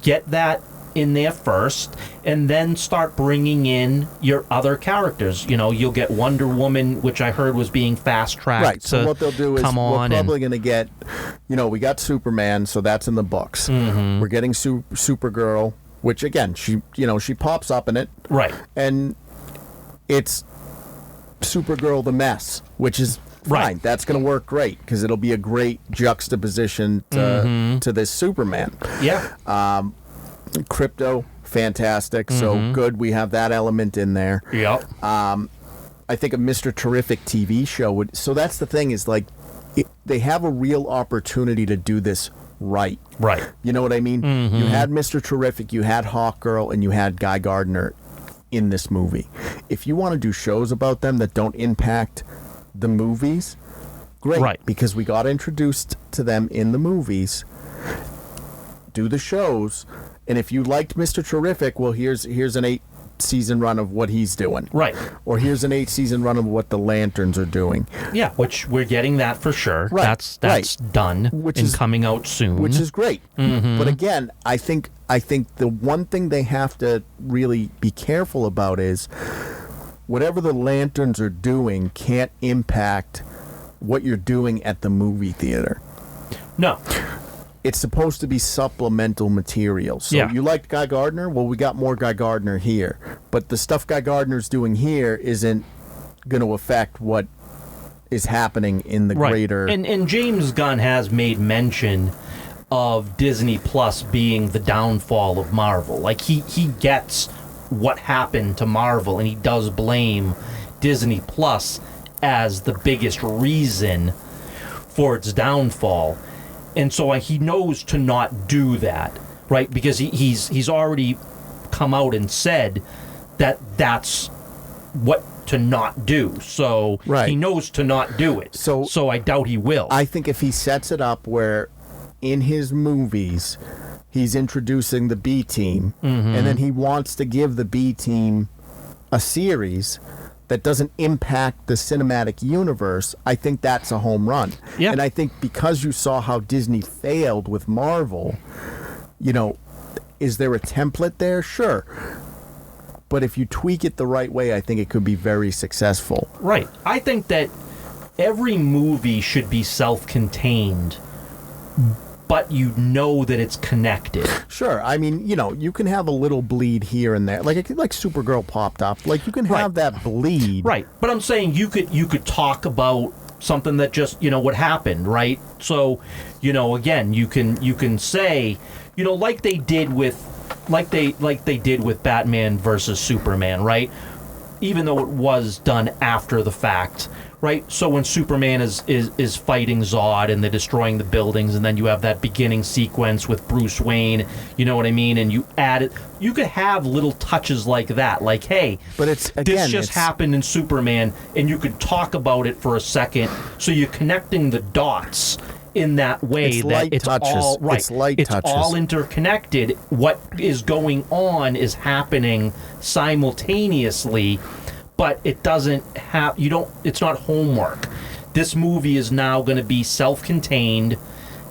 Get that in there first, and then start bringing in your other characters. You'll get Wonder Woman, which I heard was being fast-tracked. Right, so what they'll do is we're probably going to get, we got Superman, so that's in the books. We're getting Supergirl, which again, she pops up in it. Right. And it's Supergirl the Mess, which is fine. Right. That's going to work great because it'll be a great juxtaposition to this Superman. Yeah. Crypto, fantastic. So good, we have that element in there. Yep. I think a Mr. Terrific TV show would. So that's the thing is they have a real opportunity to do this right. Right. You know what I mean? You had Mr. Terrific, you had Hawkgirl, and you had Guy Gardner in this movie. If you want to do shows about them that don't impact the movies, great. Right. Because we got introduced to them in the movies. Do the shows. And if you liked Mr. Terrific, well, here's an 8-season run of what he's doing. Right. Or here's an 8-season run of what the Lanterns are doing. Yeah, which we're getting that for sure. Right. That's done and coming out soon. Which is great. But again, I think the one thing they have to really be careful about is whatever the Lanterns are doing can't impact what you're doing at the movie theater. No. It's supposed to be supplemental material. So you liked Guy Gardner? Well, we got more Guy Gardner here. But the stuff Guy Gardner's doing here isn't going to affect what is happening in the greater... And James Gunn has made mention of Disney Plus being the downfall of Marvel. Like, he gets what happened to Marvel, and he does blame Disney Plus as the biggest reason for its downfall. And so he knows to not do that, right? Because he's already come out and said that that's what to not do. So he knows to not do it. So I doubt he will. I think if he sets it up where in his movies he's introducing the B team, and then he wants to give the B team a series that doesn't impact the cinematic universe, I think that's a home run. Yeah. And I think because you saw how Disney failed with Marvel, is there a template there? Sure. But if you tweak it the right way, I think it could be very successful. Right. I think that every movie should be self-contained, but that it's connected. Sure. I mean, you can have a little bleed here and there. Like Supergirl popped up. Like, you can have that bleed. Right. But I'm saying you could talk about something that just, what happened, right? So, again, you can say, like they did with Batman versus Superman, right? Even though it was done after the fact, right? So when Superman is fighting Zod and they're destroying the buildings, and then you have that beginning sequence with Bruce Wayne, you know what I mean? And you add it, you could have little touches like that, like, hey, but this just happened in Superman, and you could talk about it for a second, so you're connecting the dots in that way. It's all interconnected. What is going on is happening simultaneously, but it doesn't have, it's not homework. This movie is now going to be self-contained.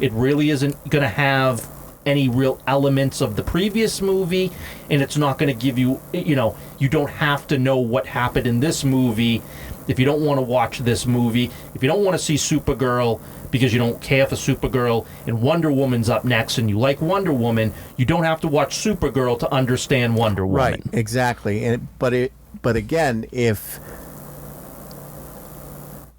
It really isn't going to have any real elements of the previous movie, and it's not going to give you, you don't have to know what happened in this movie if you don't want to watch this movie. If you don't want to see Supergirl because you don't care for Supergirl and Wonder Woman's up next and you like Wonder Woman, you don't have to watch Supergirl to understand Wonder Woman. Right, exactly. But again, if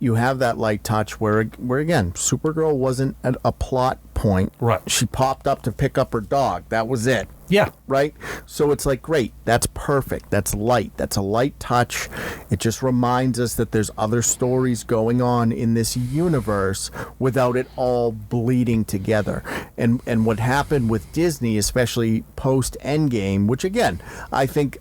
you have that light touch where again, Supergirl wasn't a plot point. Right. She popped up to pick up her dog. That was it. Yeah. Right? So it's like, great. That's perfect. That's light. That's a light touch. It just reminds us that there's other stories going on in this universe without it all bleeding together. And what happened with Disney, especially post Endgame, which again, I think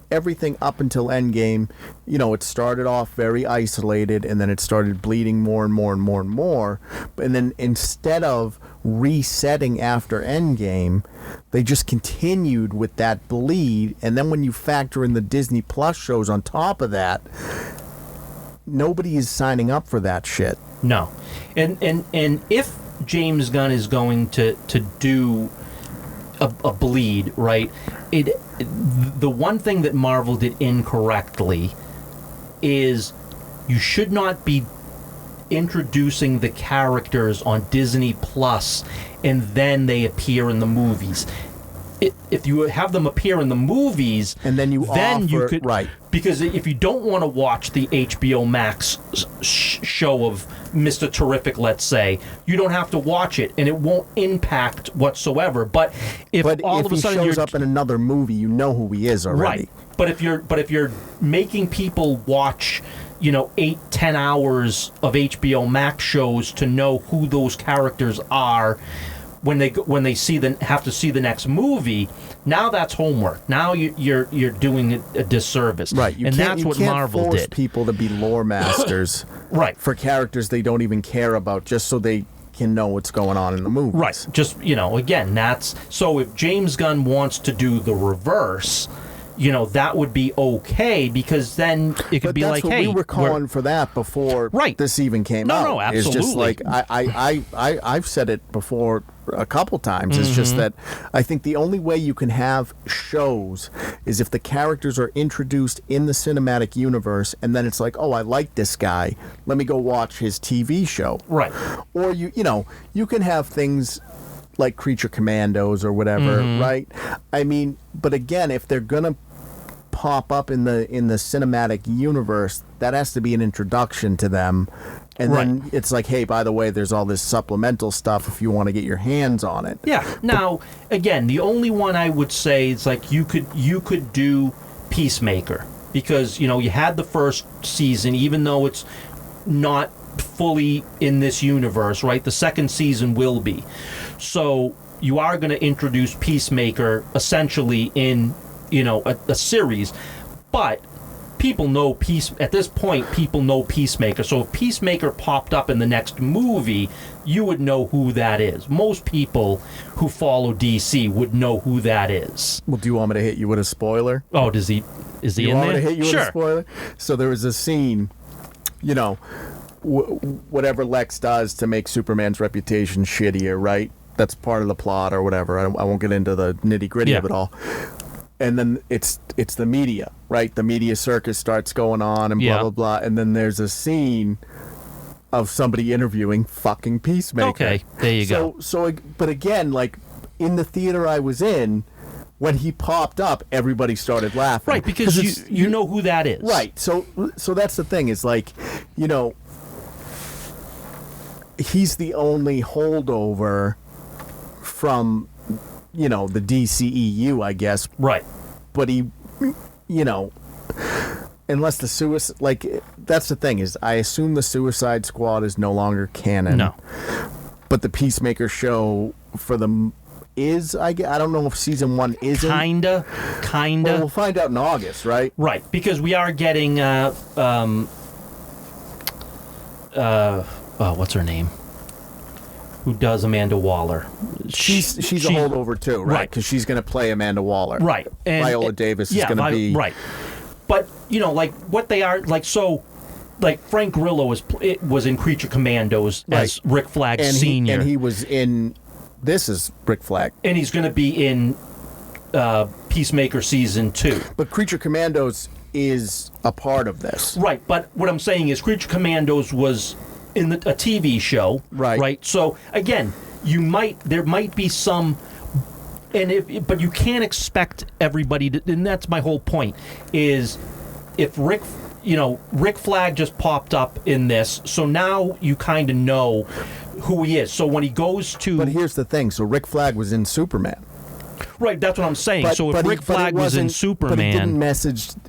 everything up until Endgame, it started off very isolated, and then it started bleeding more and more and more and more. And then instead of resetting after Endgame, they just continued with that bleed. And then when you factor in the Disney Plus shows on top of that, nobody is signing up for that shit. No. And if James Gunn is going to do a bleed, right? The one thing that Marvel did incorrectly is you should not be introducing the characters on Disney Plus and then they appear in the movies. If you have them appear in the movies, and then you could, right? Because if you don't want to watch the HBO Max show of Mr. Terrific, let's say, you don't have to watch it, and it won't impact whatsoever. But if all of a sudden he shows up in another movie, you know who he is already. Right. But if you're making people watch 8-10 hours of HBO Max shows to know who those characters are when they have to see the next movie, now that's homework. Now you're doing a disservice. Right. That's what Marvel force did. People to be lore masters right. for characters they don't even care about just so they can know what's going on in the movie. Right. Just, again, that's so if James Gunn wants to do the reverse, that would be okay, because then it could be like, hey, we were calling for that before this even came out. No, absolutely. It's just like I've said it before a couple times. It's just that I think the only way you can have shows is if the characters are introduced in the cinematic universe, and then it's like, oh, I like this guy. Let me go watch his TV show. Right. Or you can have things like Creature Commandos or whatever, right? I mean, but again, if they're gonna pop up in the cinematic universe, that has to be an introduction to them, and then it's like, hey, by the way, there's all this supplemental stuff if you want to get your hands on it. Yeah. Now, again, the only one I would say is like you could do Peacemaker, because you had the first season, even though it's not fully in this universe, right? The second season will be. So you are going to introduce Peacemaker essentially in a series, but people know at this point people know Peacemaker. So if Peacemaker popped up in the next movie, you would know who that is. Most people who follow DC would know who that is. Well, do you want me to hit you with a spoiler? Oh, is he in there? You want me to hit you sure. with a spoiler? So there was a scene, whatever Lex does to make Superman's reputation shittier, right? That's part of the plot or whatever. I won't get into the nitty-gritty of it all. And then it's the media, right? The media circus starts going on and blah, blah, blah. And then there's a scene of somebody interviewing fucking Peacemaker. Okay, there you go. So, but again, like, in the theater I was in, when he popped up, everybody started laughing. Right, because you know who that is. Right. So that's the thing, is like, he's the only holdover from the DCEU, I guess. Right. But he, unless the suicide, that's the thing, is I assume the Suicide Squad is no longer canon. No. But the Peacemaker show for them is, I don't know if season 1 is kinda. Well, we'll find out in August, right? Right, because we are getting what's her name? Who does Amanda Waller? She's a holdover too, right? Because she's going to play Amanda Waller. Right. And Viola Davis is going to be... Right. But, what they are, Frank Grillo was in Creature Commandos as Rick Flag Sr. And he was in This is Rick Flag. And he's going to be in Peacemaker Season 2. But Creature Commandos is a part of this. Right, but what I'm saying is Creature Commandos was in a TV show. Right. So, again, there might be some... but you can't expect everybody to... And that's my whole point, is if Rick Flag just popped up in this, so now you kind of know who he is. So when he goes to... But here's the thing. So Rick Flag was in Superman. Right, that's what I'm saying. So if Rick Flag was in Superman... But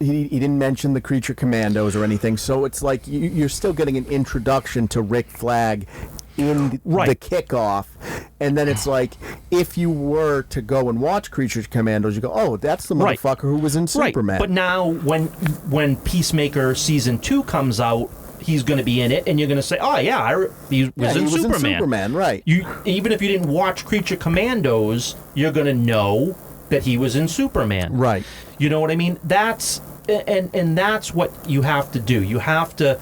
he didn't mention the Creature Commandos or anything. So it's like you're still getting an introduction to Rick Flag in the kickoff. And then it's like, if you were to go and watch Creature Commandos, you go, oh, that's the motherfucker who was in Superman. Right. But now when Peacemaker Season 2 comes out, he's going to be in it, and you're going to say, oh, yeah, he was in Superman, right. Even if you didn't watch Creature Commandos, you're going to know that he was in Superman. Right. You know what I mean? That's what you have to do. You have to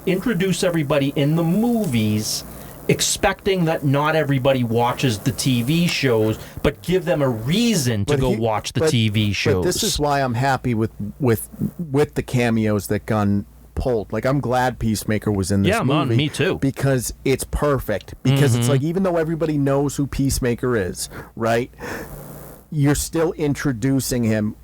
introduce everybody in the movies, expecting that not everybody watches the TV shows, but give them a reason to go watch the TV shows. But this is why I'm happy with the cameos that got pulled. Like, I'm glad Peacemaker was in this movie. Yeah, me too. Because it's perfect. Because it's like, even though everybody knows who Peacemaker is, right? You're still introducing him,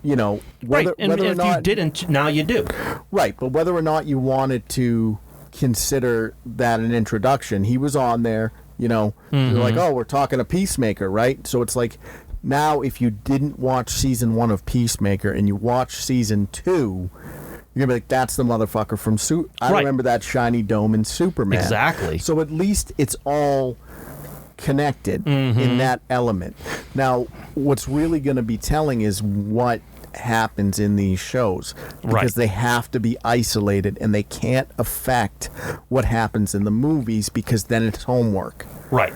whether and or if not you didn't, now you do. Right, but whether or not you wanted to consider that an introduction, he was on there, you're like, oh, we're talking to Peacemaker, right? So it's like, now if you didn't watch season 1 of Peacemaker and you watch season 2, you're going to be like, that's the motherfucker from I remember that shiny dome in Superman. Exactly. So at least it's all connected in that element. Now, what's really going to be telling is what happens in these shows, because they have to be isolated and they can't affect what happens in the movies, because then it's homework. Right.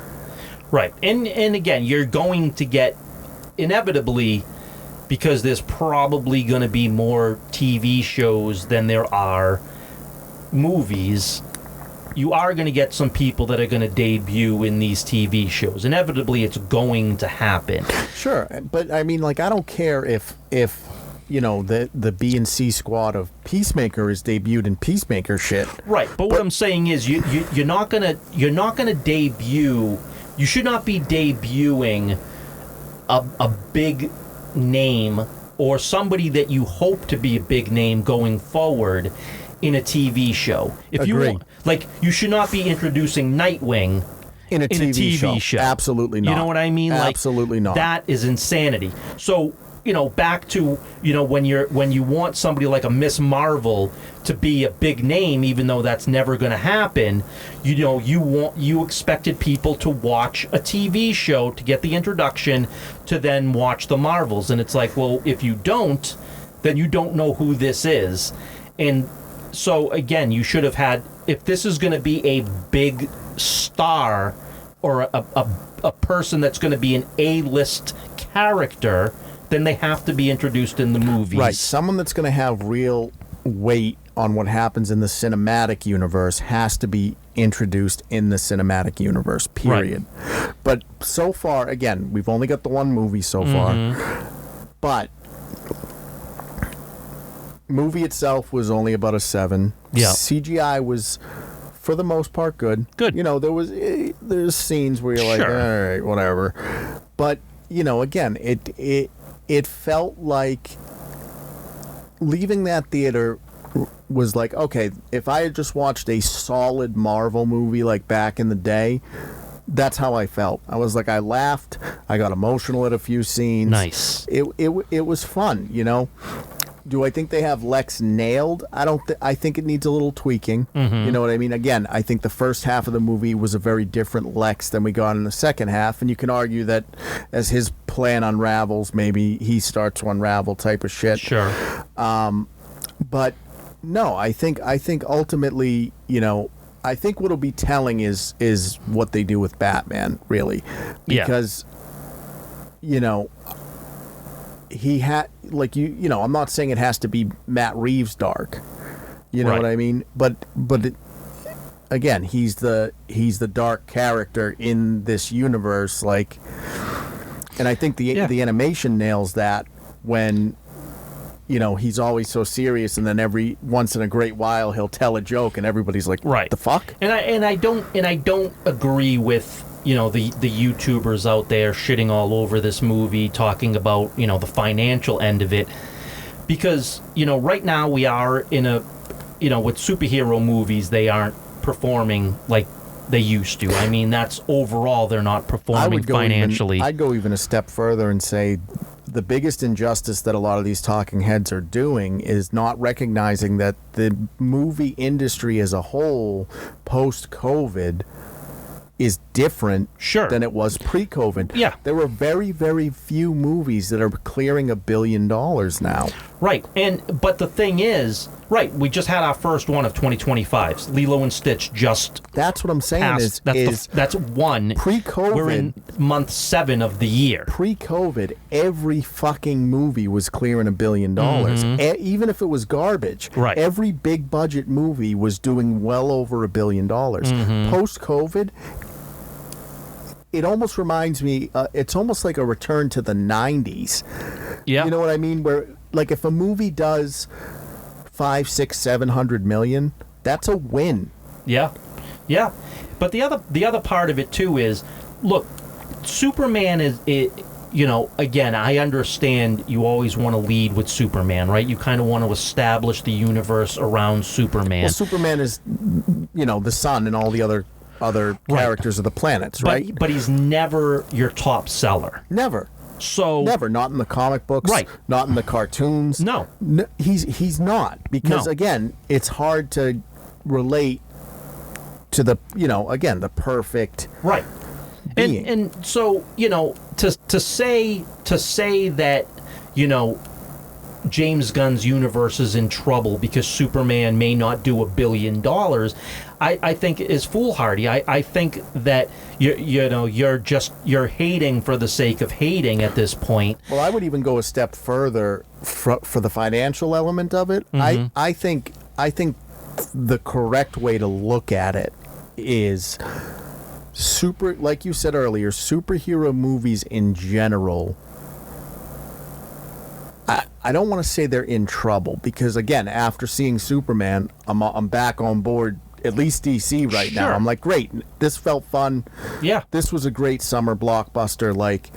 And again, you're going to get, inevitably, because there's probably going to be more TV shows than there are movies, you are going to get some people that are going to debut in these TV shows. Inevitably, it's going to happen. Sure, but I mean, like, I don't care if the B and C squad of Peacemaker is debuted in Peacemaker shit. Right, but what I'm saying is, you're not gonna debut. You should not be debuting a big name or somebody that you hope to be a big name going forward in a TV show. If Agree. you want, like, you should not be introducing Nightwing in a TV show. Absolutely not. You know what I mean? Absolutely not. That is insanity. So, back to, when you want somebody like a Miss Marvel to be a big name, even though that's never going to happen, you expected people to watch a TV show to get the introduction, to then watch the Marvels. And it's like, well, if you don't, then you don't know who this is. And so, again, you should have had, if this is going to be a big star or a person that's going to be an A-list character, then they have to be introduced in the movies. Right. Someone that's going to have real weight on what happens in the cinematic universe has to be introduced in the cinematic universe, period. Right. But so far, again, we've only got the one movie so far, but movie itself was only about a 7. Yeah. CGI was, for the most part, good. Good. There's scenes where you're like, all right, whatever. But, again, it felt like leaving that theater was like, okay, if I had just watched a solid Marvel movie like back in the day, that's how I felt. I was like, I laughed, I got emotional at a few scenes. Nice. It was fun, Do I think they have Lex nailed? I think it needs a little tweaking. Mm-hmm. You know what I mean? Again, I think the first half of the movie was a very different Lex than we got in the second half, and you can argue that as his plan unravels, maybe he starts to unravel type of shit. Sure. But no, I think ultimately, I think what'll be telling is what they do with Batman, really, because he had, like, I'm not saying it has to be Matt Reeves dark, you know what I mean, but again, he's the dark character in this universe, like, and I think the animation nails that when, you know, he's always so serious, and then every once in a great while he'll tell a joke, and everybody's like, right, the fuck? And I don't agree with, you know, the YouTubers out there shitting all over this movie, talking about, you know, the financial end of it, because, you know, right now we are in a, you know, with superhero movies, they aren't performing like they used to. I mean, that's overall they're not performing financially. I'd go even a step further and say the biggest injustice that a lot of these talking heads are doing is not recognizing that the movie industry as a whole, post-COVID, is different than it was pre-COVID. Yeah. There were very, very few movies that are clearing $1 billion now. Right. But the thing is, right, we just had our first one of 2025. Lilo and Stitch just That's what I'm saying passed. That's one. Pre-COVID. We're in month 7 of the year. Pre-COVID, every fucking movie was clearing $1 billion. Even if it was garbage. Right. Every big budget movie was doing well over $1 billion. Post-COVID, it almost reminds me, it's almost like a return to the 90s. Yeah. You know what I mean? Where, like, if a movie does 500, 600, 700 million, that's a win. Yeah. Yeah. But the other part of it too is, look, Superman is you know, again, I understand you always want to lead with Superman, right? You kind of want to establish the universe around Superman. Well, Superman is, you know, the sun and all the other characters of the planets, right? But he's never your top seller. Never. So never. Not in the comic books. Right. Not in the cartoons. No. He's not, because again, it's hard to relate to the, you know, again, the perfect right being. And so, you know, to say that, you know, James Gunn's universe is in trouble because Superman may not do $1 billion, I think is foolhardy. I think that you're hating for the sake of hating at this point. Well, I would even go a step further for the financial element of it. I think the correct way to look at it is like you said earlier, superhero movies in general. I don't want to say they're in trouble, because again, after seeing Superman, I'm back on board, at least DC right now. I'm like, great, this felt fun. Yeah. This was a great summer blockbuster, like,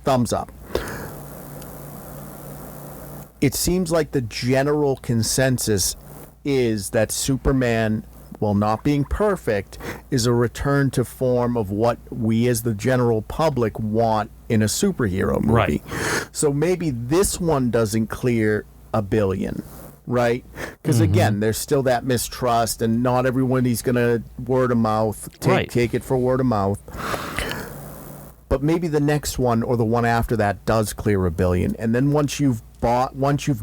thumbs up. It seems like the general consensus is that Superman, while not being perfect, is a return to form of what we as the general public want in a superhero movie. Right. So maybe this one doesn't clear $1 billion, right? Because again, there's still that mistrust, and not everybody's going to word of mouth, take it for word of mouth. But maybe the next one or the one after that does clear $1 billion. And then once you've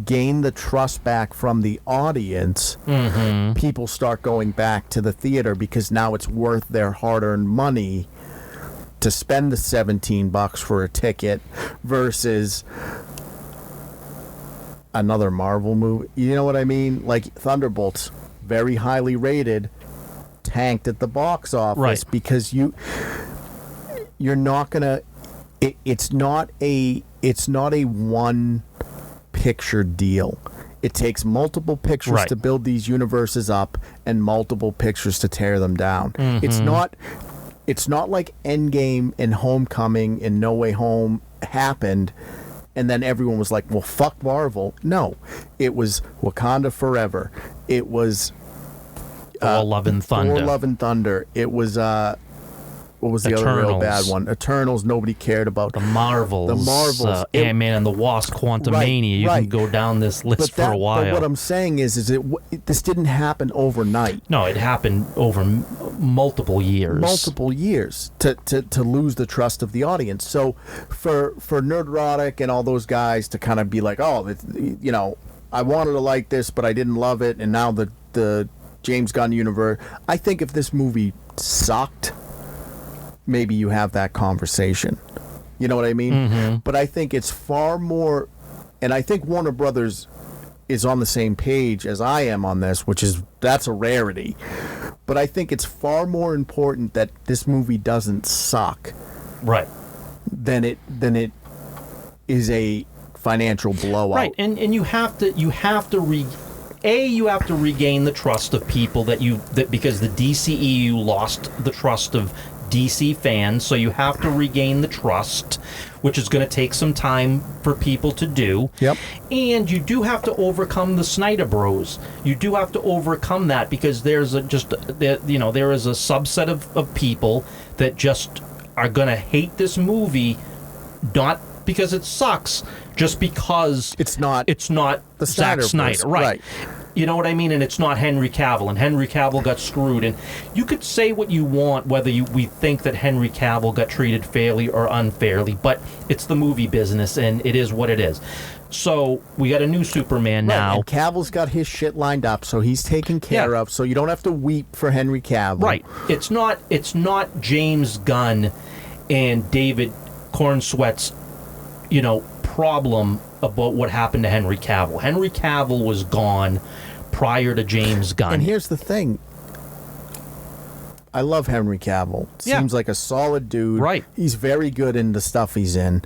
gained the trust back from the audience, people start going back to the theater, because now it's worth their hard-earned money to spend the $17 for a ticket versus another Marvel movie. You know what I mean? Like Thunderbolts, very highly rated, tanked at the box office because you're not gonna. It's not a one picture deal. It takes multiple pictures to build these universes up and multiple pictures to tear them down. It's not like Endgame and Homecoming and No Way Home happened and then everyone was like, well, fuck Marvel. No, it was Wakanda Forever. It was Thor Love and Thunder. Thor Love and Thunder. It was what was the other real bad one? Eternals, nobody cared about. The Marvels. Ant-Man and the Wasp, Quantumania. You can go down this list for a while. But what I'm saying is this didn't happen overnight. No, it happened over multiple years. Multiple years to lose the trust of the audience. So for Nerdrotic and all those guys to kind of be like, oh, you know, I wanted to like this, but I didn't love it, and now the James Gunn universe. I think if this movie sucked, maybe you have that conversation. You know what I mean? But I think it's far more, and I think Warner Brothers is on the same page as I am on this, that's a rarity. But But I think it's far more important that this movie doesn't suck Right. than it is a financial blowout. Right. And you have to you have to regain the trust of people because the DCEU lost the trust of DC fans, so you have to regain the trust, which is going to take some time for people to do. Yep. And you do have to overcome the Snyder Bros. You do have to overcome that because there is a subset of people that just are going to hate this movie, not because it sucks, just because It's not the Zack Snyder Snyder, Bros. right? Right. You know what I mean? And it's not Henry Cavill, and Henry Cavill got screwed. And you could say what you want, whether we think that Henry Cavill got treated fairly or unfairly, but it's the movie business, and it is what it is. So we got a new Superman now. And Cavill's got his shit lined up, so he's taken care of. So you don't have to weep for Henry Cavill. Right. It's not James Gunn and David Cornsweet's, problem about what happened to Henry Cavill. Henry Cavill was gone prior to James Gunn. And here's the thing. I love Henry Cavill. Yeah. Seems like a solid dude. Right. He's very good in the stuff he's in.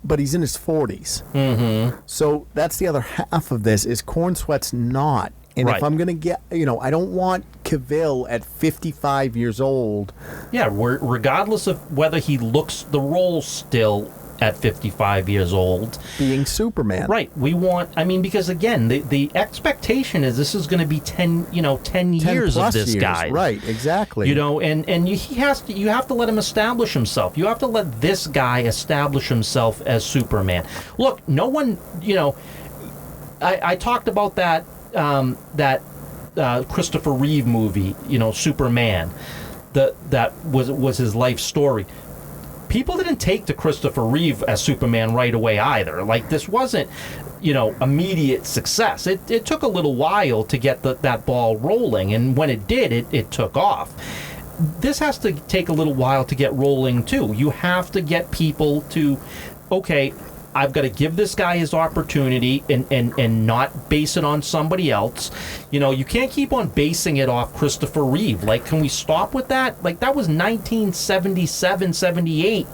But he's in his 40s. Mm-hmm. So that's the other half of this is Cornsweet's not. And Right. if I'm going to get, I don't want Cavill at 55 years old. Yeah, regardless of whether he looks the role still at 55 years old. Being Superman. Right. We want, because again, the expectation is this is going to be 10 years of this guy. Right, exactly. And you have to let him establish himself. You have to let this guy establish himself as Superman. Look, no one, I talked about that Christopher Reeve movie, Superman, that was his life story. People didn't take to Christopher Reeve as Superman right away either. Like, this wasn't, immediate success. It took a little while to get that ball rolling, and when it did, it took off. This has to take a little while to get rolling, too. You have to get people to, okay, I've got to give this guy his opportunity and not base it on somebody else. You can't keep on basing it off Christopher Reeve. Like, can we stop with that? Like, that was 1977, 78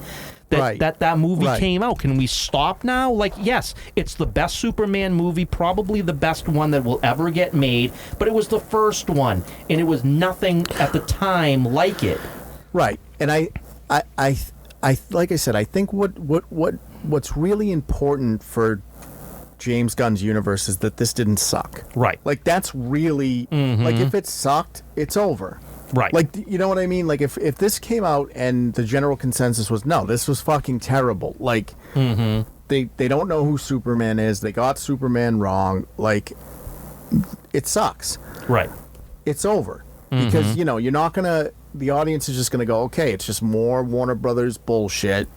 that movie came out. Can we stop now? Like, yes, it's the best Superman movie, probably the best one that will ever get made, but it was the first one, and it was nothing at the time like it. Right. And I like I said, I think what's really important for James Gunn's universe is that this didn't suck. Right. Like, that's really like, if it sucked, it's over. Right. Like, you know what I mean? Like, if this came out and the general consensus was, no, this was fucking terrible. Like, they don't know who Superman is. They got Superman wrong. Like, it sucks. Right. It's over. Because, you're not going to, the audience is just going to go, okay, it's just more Warner Brothers bullshit.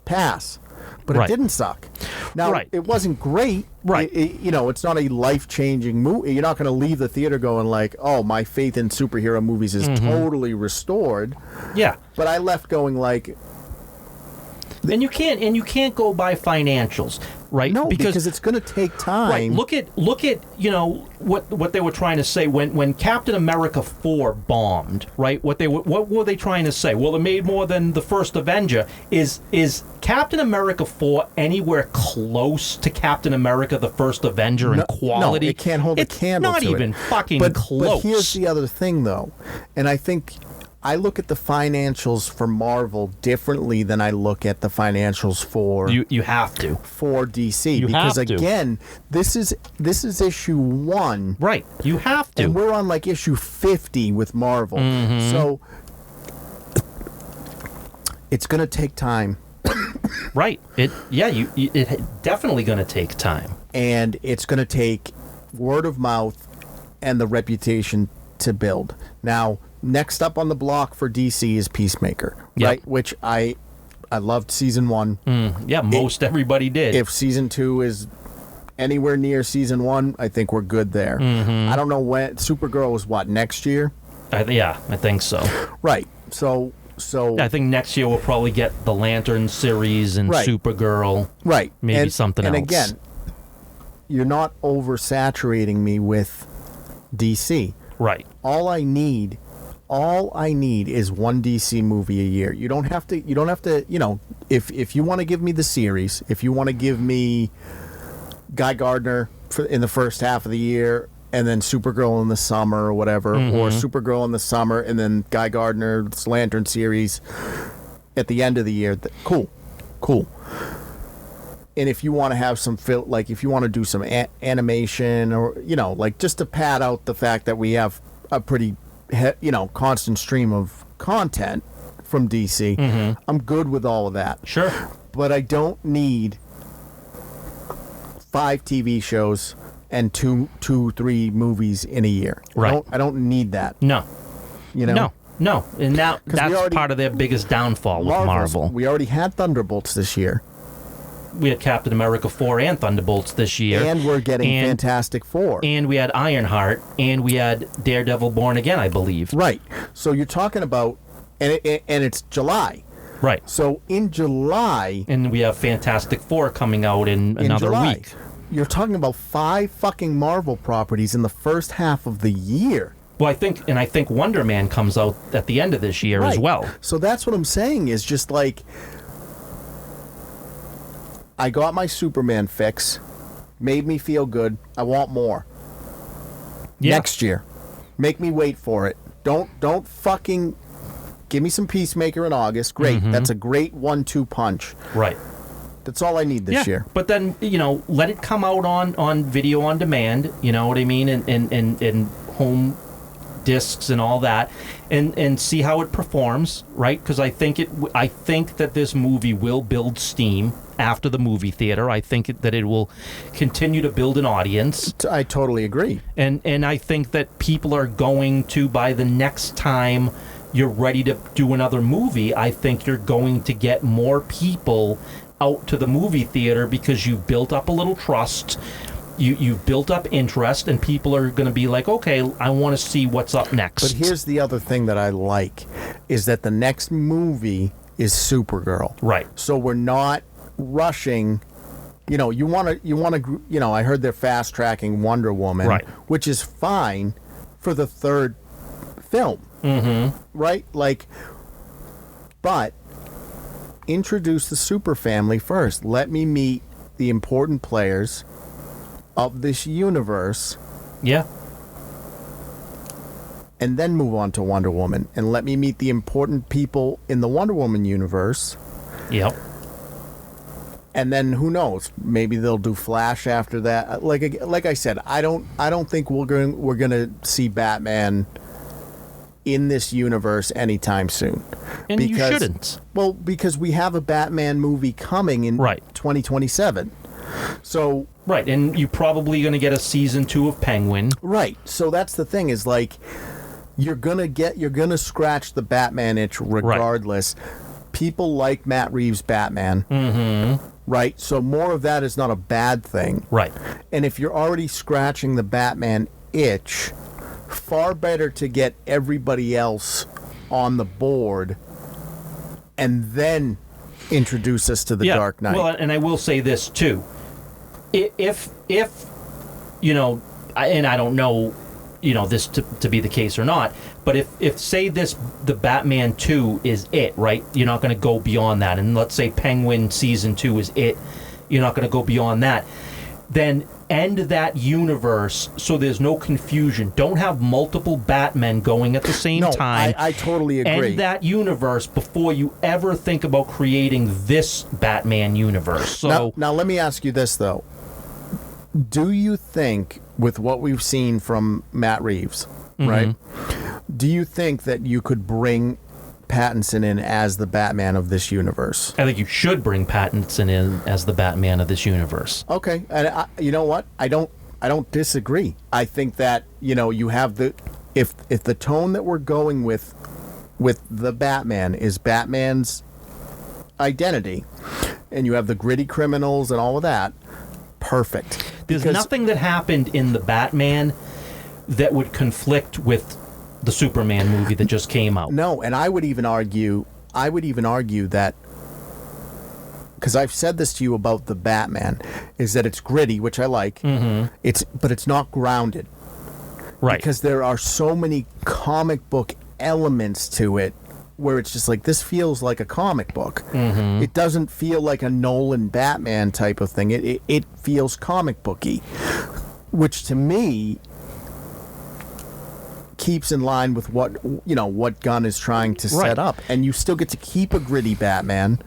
Pass. But it didn't suck. Now, it wasn't great. Right. It's not a life-changing movie. You're not going to leave the theater going like, oh, my faith in superhero movies is totally restored. Yeah. But I left going like... And you can't go by financials, right? No, because it's going to take time. Right. Look at what they were trying to say when Captain America 4 bombed, right? What were they trying to say? Well, it made more than the first Avenger. Is Captain America 4 anywhere close to Captain America the first Avenger in quality? No, it can't hold a candle to it. It's not even fucking close. But here's the other thing, though, and I think I look at the financials for Marvel differently than I look at the financials for you have to for DC because again, this is issue 1. Right. You have to. And we're on like issue 50 with Marvel. So it's going to take time. Right. It definitely going to take time. And it's going to take word of mouth and the reputation to build. Now, next up on the block for DC is Peacemaker, right? Which I loved season 1. Most everybody did. If season 2 is anywhere near season 1, I think we're good there. I don't know when. Supergirl is what, next year? I think so. Right. So I think next year we'll probably get the Lantern series and Supergirl. Right. Maybe something else. And again, you're not oversaturating me with DC. Right. All I need is one DC movie a year. You don't have to, if you want to give me the series, if you want to give me Guy Gardner in the first half of the year, and then Supergirl in the summer or whatever, or Supergirl in the summer, and then Guy Gardner's Lantern series at the end of the year, cool. And if you want to have some if you want to do some animation, or just to pad out the fact that we have a pretty constant stream of content from DC, I'm good with all of that. Sure. But I don't need 5 TV shows and 3 movies in a year. Right. I don't need that. No. No. And now 'Cause that's part of their biggest downfall with Marvel. We already had Thunderbolts this year. We had Captain America 4 and Thunderbolts this year. And we're getting Fantastic Four. And we had Ironheart, and we had Daredevil Born Again, I believe. Right. So you're talking about, and it's July. Right. So in July... And we have Fantastic Four coming out in another July, week. You're talking about 5 fucking Marvel properties in the first half of the year. Well, I think Wonder Man comes out at the end of this year as well. So that's what I'm saying is just like... I got my Superman fix, made me feel good. I want more. Yeah. Next year. Make me wait for it. Don't fucking give me some Peacemaker in August. Great. That's a great 1-2 punch. Right. That's all I need this year. But then, let it come out on video on demand, you know what I mean, and home discs and all that, and see how it performs, right? Because I think that this movie will build steam after the movie theater. I think that it will continue to build an audience. I totally agree. And I think that people are going to, by the next time you're ready to do another movie, I think you're going to get more people out to the movie theater because you've built up a little trust. You've built up interest, and people are going to be like, okay, I want to see what's up next. But here's the other thing that I like, is that the next movie is Supergirl. Right. So we're not rushing. You want to. I heard they're fast tracking Wonder Woman, right, which is fine for the third film, right? But introduce the super family first. Let me meet the important players of this universe. Yeah. And then move on to Wonder Woman, and let me meet the important people in the Wonder Woman universe. Yep. And then who knows? Maybe they'll do Flash after that. Like I said, I don't think we're going to see Batman in this universe anytime soon. And you shouldn't. Well, because we have a Batman movie coming in 2027. So right, and you're probably going to get a season 2 of Penguin. Right. So that's the thing, is you're gonna scratch the Batman itch regardless. Right. People like Matt Reeves' Batman. Right? So more of that is not a bad thing. Right. And if you're already scratching the Batman itch, far better to get everybody else on the board and then introduce us to the Dark Knight. Well, and I will say this too. If and I don't know, this to be the case or not, but if say the Batman 2 is it, right? You're not going to go beyond that. And let's say Penguin season 2 is it. You're not going to go beyond that. Then end that universe so there's no confusion. Don't have multiple Batmen going at the same time. I totally agree. End that universe before you ever think about creating this Batman universe. So now let me ask you this, though. Do you think, with what we've seen from Matt Reeves, right? Do you think that you could bring Pattinson in as the Batman of this universe? I think you should bring Pattinson in as the Batman of this universe. Okay, and you know what? I don't disagree. I think that you have if the tone that we're going with the Batman is Batman's identity, and you have the gritty criminals and all of that, perfect. There's nothing that happened in the Batman that would conflict with the Superman movie that just came out. No, and I would even argue that, because I've said this to you about the Batman, is that it's gritty, which I like. But it's not grounded. Right. Because there are so many comic book elements to it where it's just like, this feels like a comic book. Mm-hmm. It doesn't feel like a Nolan Batman type of thing. It feels comic booky, which to me keeps in line with what Gunn is trying to set up. And you still get to keep a gritty Batman,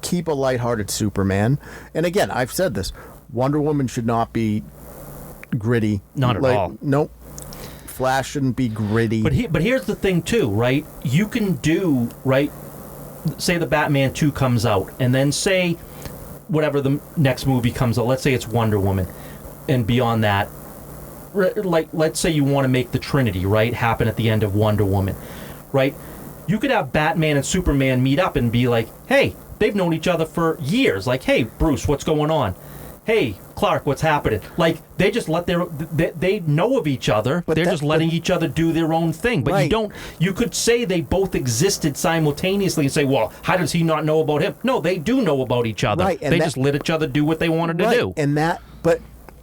keep a lighthearted Superman. And again, I've said this, Wonder Woman should not be gritty. Not at all. Nope. Flash shouldn't be gritty. But here's the thing too, right? You can do, right, say the Batman 2 comes out, and then say whatever the next movie comes out, let's say it's Wonder Woman, and beyond that, like, let's say you want to make the Trinity, right, happen at the end of Wonder Woman, right? You could have Batman and Superman meet up and be like, hey, they've known each other for years. Like, hey, Bruce, what's going on? Hey, Clark, what's happening? Like, they just they know of each other. But they're just letting each other do their own thing. But you could say they both existed simultaneously and say, well, how does he not know about him? No, they do know about each other. Right, they just let each other do what they wanted to do. And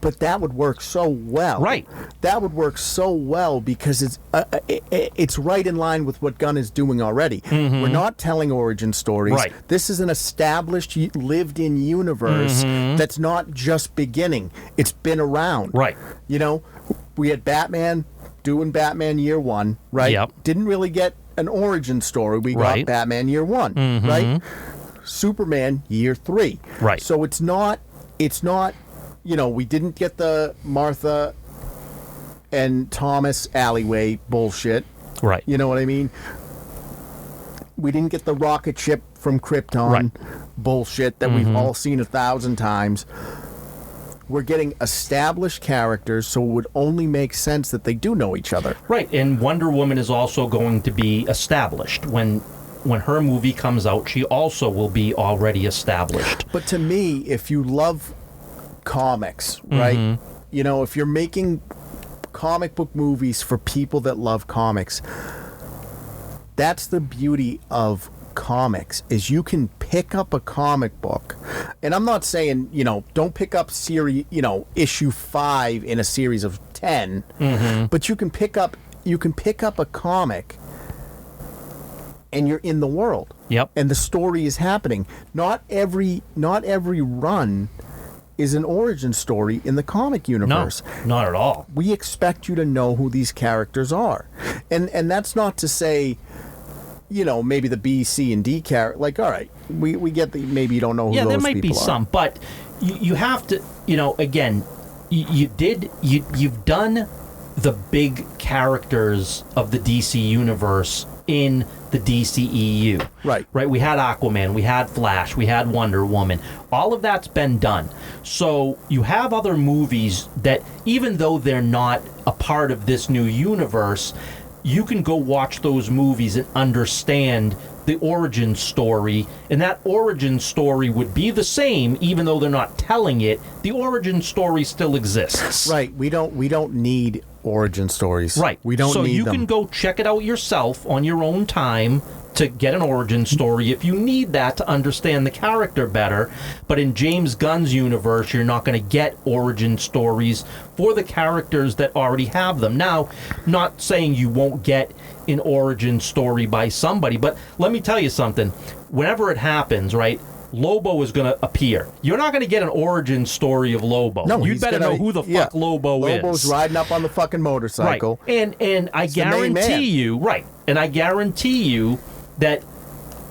but that would work so well. Right. That would work so well because it's right in line with what Gunn is doing already. Mm-hmm. We're not telling origin stories. Right. This is an established, lived-in universe that's not just beginning. It's been around. Right. You know, we had Batman doing Batman Year One, right? Yep. Didn't really get an origin story. We got Batman Year One, right? Superman Year 3. Right. So it's not, we didn't get the Martha and Thomas alleyway bullshit. Right. You know what I mean? We didn't get the rocket ship from Krypton bullshit that we've all seen 1,000 times. We're getting established characters, so it would only make sense that they do know each other. Right, and Wonder Woman is also going to be established. When her movie comes out, she also will be already established. But to me, if you love comics, right? You know, if you're making comic book movies for people that love comics, that's the beauty of comics, is you can pick up a comic book. And I'm not saying, don't pick up issue 5 in a series of 10, but you can pick up a comic and you're in the world. Yep. And the story is happening. Not every run is an origin story in the comic universe. No, not at all. We expect you to know who these characters are. And that's not to say, maybe the B, C, and D character, like, all right, we get that maybe you don't know who those people are. Yeah, there might be some, but you have to, again, you've done the big characters of the DC universe in the DCEU. Right. Right. We had Aquaman, we had Flash, we had Wonder Woman. All of that's been done. So you have other movies that, even though they're not a part of this new universe, you can go watch those movies and understand the origin story, and that origin story would be the same even though they're not telling it. The origin story still exists. Right. We don't need origin stories. Right. We don't need them. So you can go check it out yourself on your own time to get an origin story if you need that to understand the character better. But in James Gunn's universe, you're not going to get origin stories for the characters that already have them. Now, not saying you won't get an origin story by somebody, but let me tell you something. Whenever it happens, right, Lobo is going to appear. You're not going to get an origin story of Lobo. No, you'd better know who the fuck Lobo is. Lobo's riding up on the fucking motorcycle. Right. And I guarantee you, and I guarantee you that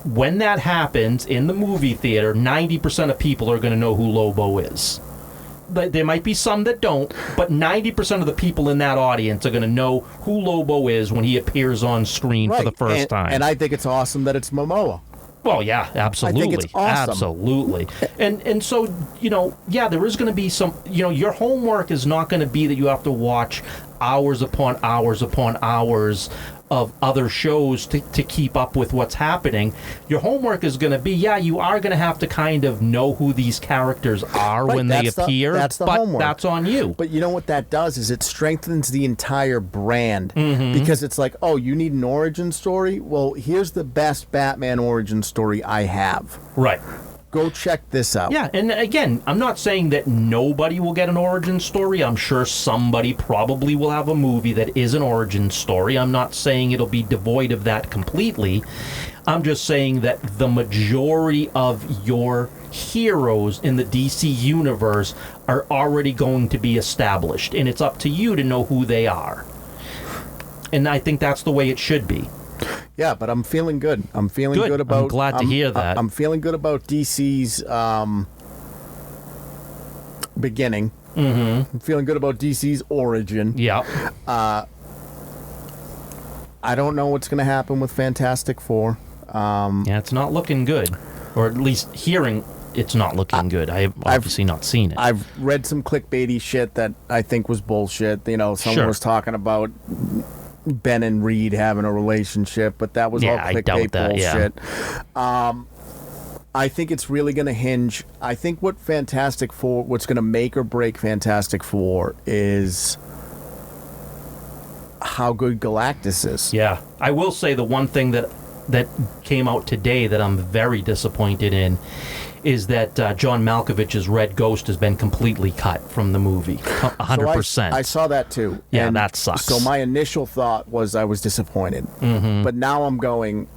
when that happens in the movie theater, 90% of people are going to know who Lobo is. But there might be some that don't, but 90% of the people in that audience are going to know who Lobo is when he appears on screen for the first time. And I think it's awesome that it's Momoa. Well, yeah, absolutely. I think it's awesome. Absolutely. And so, there is going to be some, your homework is not going to be that you have to watch hours upon hours upon hours of other shows to keep up with what's happening. Your homework is going to be, you are going to have to kind of know who these characters are when they appear. That's the homework. That's on you. But you know what that does is it strengthens the entire brand, because it's like, oh, you need an origin story? Well, here's the best Batman origin story I have. Right. Go check this out. Yeah, and again, I'm not saying that nobody will get an origin story. I'm sure somebody probably will have a movie that is an origin story. I'm not saying it'll be devoid of that completely. I'm just saying that the majority of your heroes in the DC universe are already going to be established, and it's up to you to know who they are. And I think that's the way it should be. Yeah, but I'm feeling good. I'm feeling good about... I'm glad to hear that. I'm feeling good about DC's beginning. Mm-hmm. I'm feeling good about DC's origin. Yeah. I don't know what's going to happen with Fantastic Four. Yeah, it's not looking good. Or at least hearing it's not looking good. I've obviously not seen it. I've read some clickbaity shit that I think was bullshit. You know, someone was talking about Ben and Reed having a relationship, but that was all clickbait bullshit. Yeah. I think it's really going to hinge. I think what's going to make or break Fantastic Four is how good Galactus is. Yeah. I will say the one thing that came out today that I'm very disappointed in is that John Malkovich's Red Ghost has been completely cut from the movie. 100%. So I saw that too. Yeah, and that sucks. So my initial thought was I was disappointed. Mm-hmm. But now I'm going,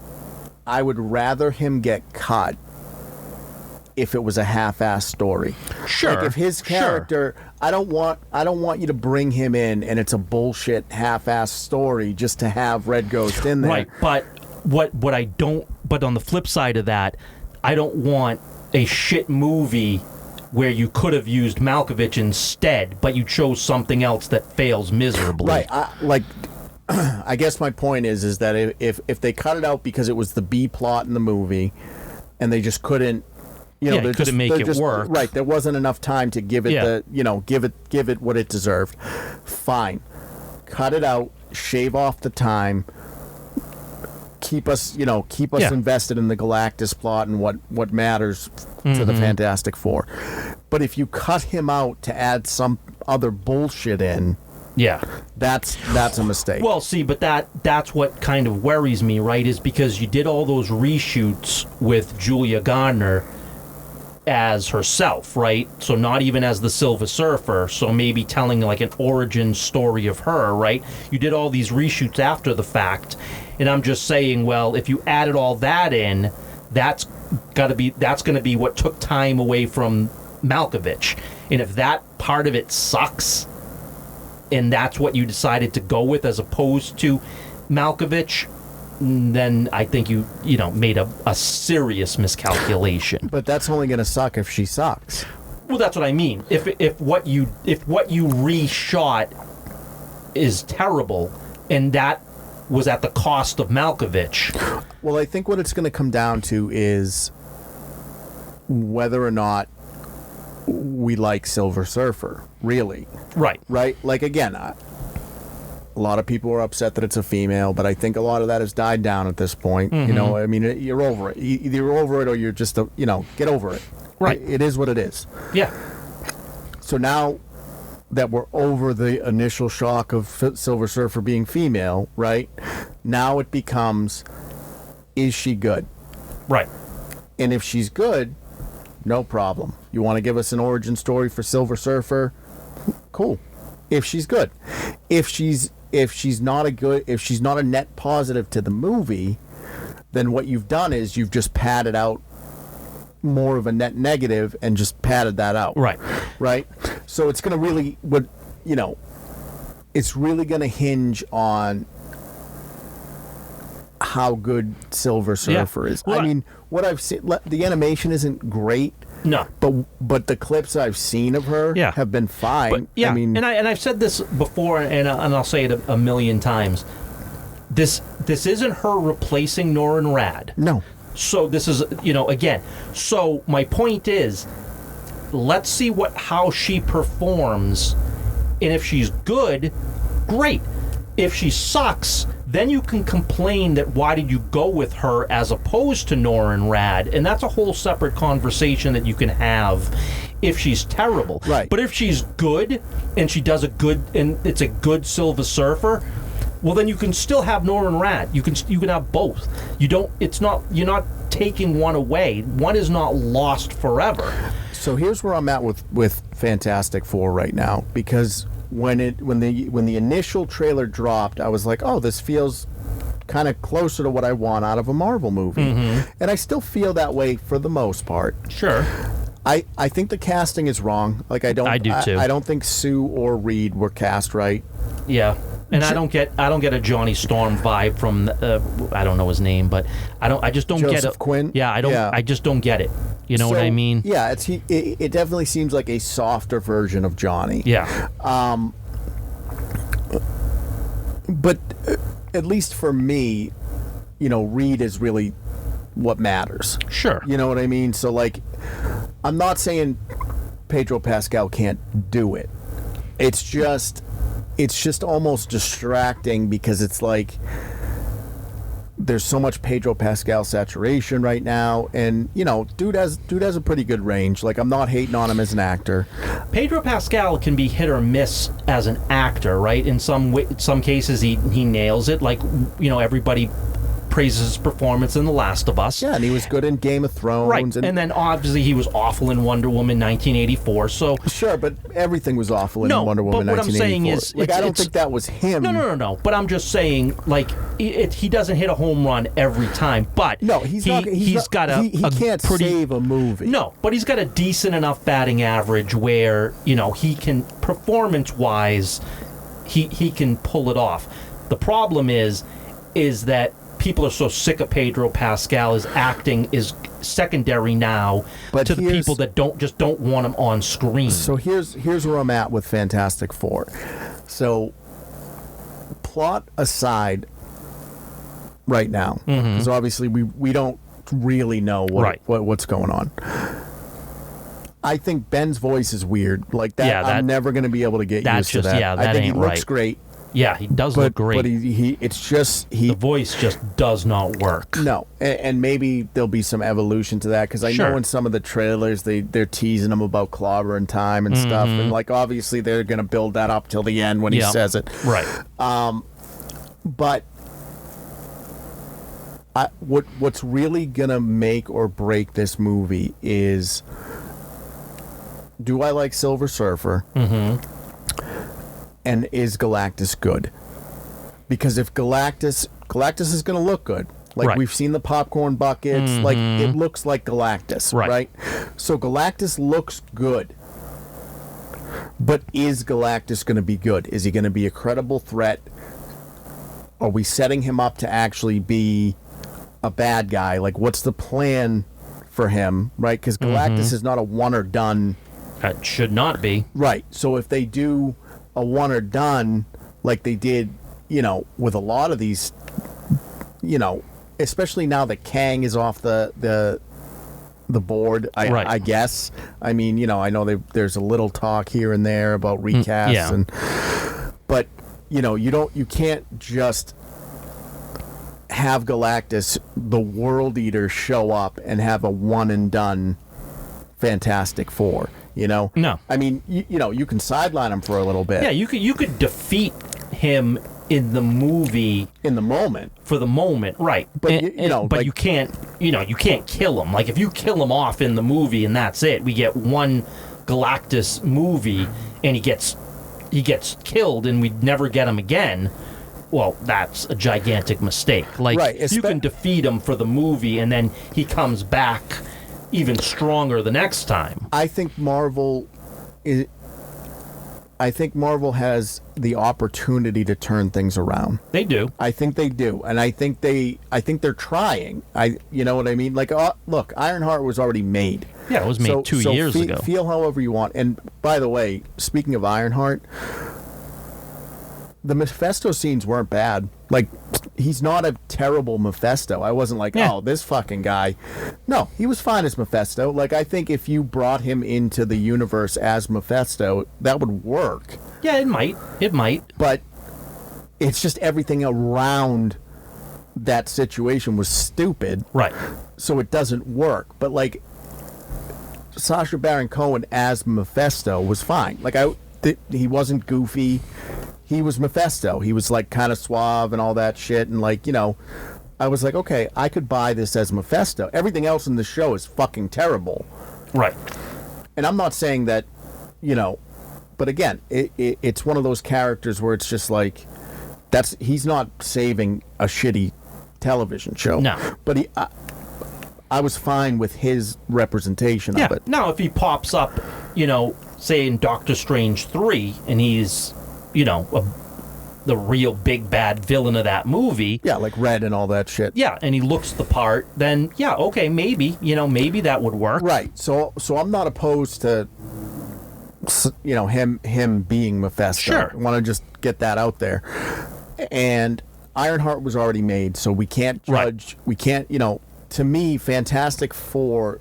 I would rather him get cut if it was a half-assed story. Sure. Like if his character, I don't want you to bring him in and it's a bullshit half-assed story just to have Red Ghost in there. Right, but what I don't, but on the flip side of that, I don't want a shit movie where you could have used Malkovich instead, but you chose something else that fails miserably. Right. I guess my point is that if they cut it out because it was the B plot in the movie, and they just couldn't, couldn't make it work. Right. There wasn't enough time to give it give it what it deserved. Fine. Cut it out. Shave off the time. Keep us invested in the Galactus plot and what matters to the Fantastic Four. But if you cut him out to add some other bullshit in, that's a mistake. Well, see, but that's what kind of worries me, right? Is because you did all those reshoots with Julia Garner as herself, right? So not even as the Silver Surfer, so maybe telling like an origin story of her, right? You did all these reshoots after the fact, and I'm just saying, well, if you added all that in, that's going to be what took time away from Malkovich. And if that part of it sucks, and that's what you decided to go with as opposed to Malkovich, then I think you made a serious miscalculation. But that's only going to suck if she sucks. Well, that's what I mean. If what you reshot is terrible, and that was at the cost of Malkovich. Well, I think what it's going to come down to is whether or not we like Silver Surfer, really. Right. Right? Like, again, a lot of people are upset that it's a female, but I think a lot of that has died down at this point. Mm-hmm. You know, I mean, you're over it. Either you're over it or you're just, get over it. Right. It is what it is. Yeah. So now that we're over the initial shock of Silver Surfer being female, right? Now it becomes, is she good? Right. And if she's good, no problem. You want to give us an origin story for Silver Surfer? Cool. If she's good. If she's not a net positive to the movie, then what you've done is you've just padded out more of a net negative and just padded that out. Right. Right? So it's going to really, it's really going to hinge on how good Silver Surfer is. Well, I mean, what I've seen, the animation isn't great. No. But the clips I've seen of her have been fine. But, I mean, and I've said this before, and I'll say it a million times. This isn't her replacing Norrin Rad. No. So this is, again. So my point is, let's see how she performs, and if she's good, great. If she sucks, then you can complain that why did you go with her as opposed to Norrin Rad, and that's a whole separate conversation that you can have if she's terrible. Right. But if she's good and she does and it's a good Silver Surfer, Well, then you can still have Norman Rat. You can have both. You're not taking one away. One is not lost forever. So here's where I'm at with Fantastic Four right now, because when the initial trailer dropped, I was like, oh, this feels kind of closer to what I want out of a Marvel movie. And I still feel that way for the most part. Sure. I think the casting is wrong. Like I do too. I don't think Sue or Reed were cast right. Yeah. And I don't get a Johnny Storm vibe from I don't know his name, but I just don't get it. Quinn? Yeah, I just don't get it. You know what I mean? Yeah, it definitely seems like a softer version of Johnny. Yeah. But at least for me, Reed is really what matters. Sure. You know what I mean? So like, I'm not saying Pedro Pascal can't do it. It's just almost distracting because it's like there's so much Pedro Pascal saturation right now, and dude has a pretty good range. Like, I'm not hating on him as an actor. Pedro Pascal can be hit or miss as an actor, right? In some cases he nails it. Like, everybody praises his performance in The Last of Us. Yeah, and he was good in Game of Thrones. Right, and then obviously he was awful in Wonder Woman 1984. So sure, but everything was awful in Wonder Woman 1984. But what I'm saying is, I don't think that was him. No. But I'm just saying, like, he doesn't hit a home run every time. But no, he can't save a movie. No, but he's got a decent enough batting average where he can, performance-wise, he can pull it off. The problem is that people are so sick of Pedro Pascal. His acting is secondary now to the people that don't want him on screen. So here's where I'm at with Fantastic Four. So plot aside right now, because obviously we don't really know what's going on. I think Ben's voice is weird. Like that, yeah, I'm never going to be able to get used to that. Yeah, that I think ain't he looks right. great. Yeah, he does look great. But the voice just does not work. No, and maybe there'll be some evolution to that, because I know in some of the trailers they're teasing him about clobber and time and stuff, and like obviously they're going to build that up till the end when he says it. Right. But what's really going to make or break this movie is, do I like Silver Surfer? And is Galactus good? Because if Galactus is going to look good. Like, we've seen the popcorn buckets. Like, it looks like Galactus, right? So Galactus looks good. But is Galactus going to be good? Is he going to be a credible threat? Are we setting him up to actually be a bad guy? Like, what's the plan for him, right? Because Galactus is not a one or done. That should not be. Right. So if they do a one or done like they did, with a lot of these, especially now that Kang is off the board, I guess. I mean, I know there's a little talk here and there about recasts, but you can't just have Galactus, the World Eater, show up and have a one and done Fantastic Four. No. I mean, you can sideline him for a little bit. Yeah, you could defeat him in the movie in the moment. For the moment, right? But but you can't kill him. Like, if you kill him off in the movie and that's it, we get one Galactus movie and he gets killed and we never get him again. Well, that's a gigantic mistake. Like, you can defeat him for the movie and then he comes back even stronger the next time. I think Marvel has the opportunity to turn things around. They do. I think they do, and I think they're trying. You know what I mean? Like, look, Ironheart was already made. Yeah, it was made 2 years ago. Feel however you want. And by the way, speaking of Ironheart, the Mephisto scenes weren't bad. Like, he's not a terrible Mephisto. I wasn't like, oh, this fucking guy. No, he was fine as Mephisto. Like, I think if you brought him into the universe as Mephisto, that would work. Yeah, it might. But it's just everything around that situation was stupid. Right. So it doesn't work. But, like, Sacha Baron Cohen as Mephisto was fine. Like, he wasn't goofy. he was Mephisto. He was like kind of suave and all that shit, and like, you know, I was like, okay, I could buy this as Mephisto. Everything else in the show is fucking terrible. Right. And I'm not saying that, you know, but again, it's one of those characters where it's just like, he's not saving a shitty television show. No. But I was fine with his representation of it. Now, if he pops up, you know, say in Doctor Strange 3, and he's, you know, the real big bad villain of that movie. Yeah, like Red and all that shit. Yeah, and he looks the part, then, yeah, okay, maybe that would work. Right. So I'm not opposed to, you know, him being Mephisto. Sure. I want to just get that out there. And Ironheart was already made, so we can't judge. Right. We can't, you know, to me, Fantastic Four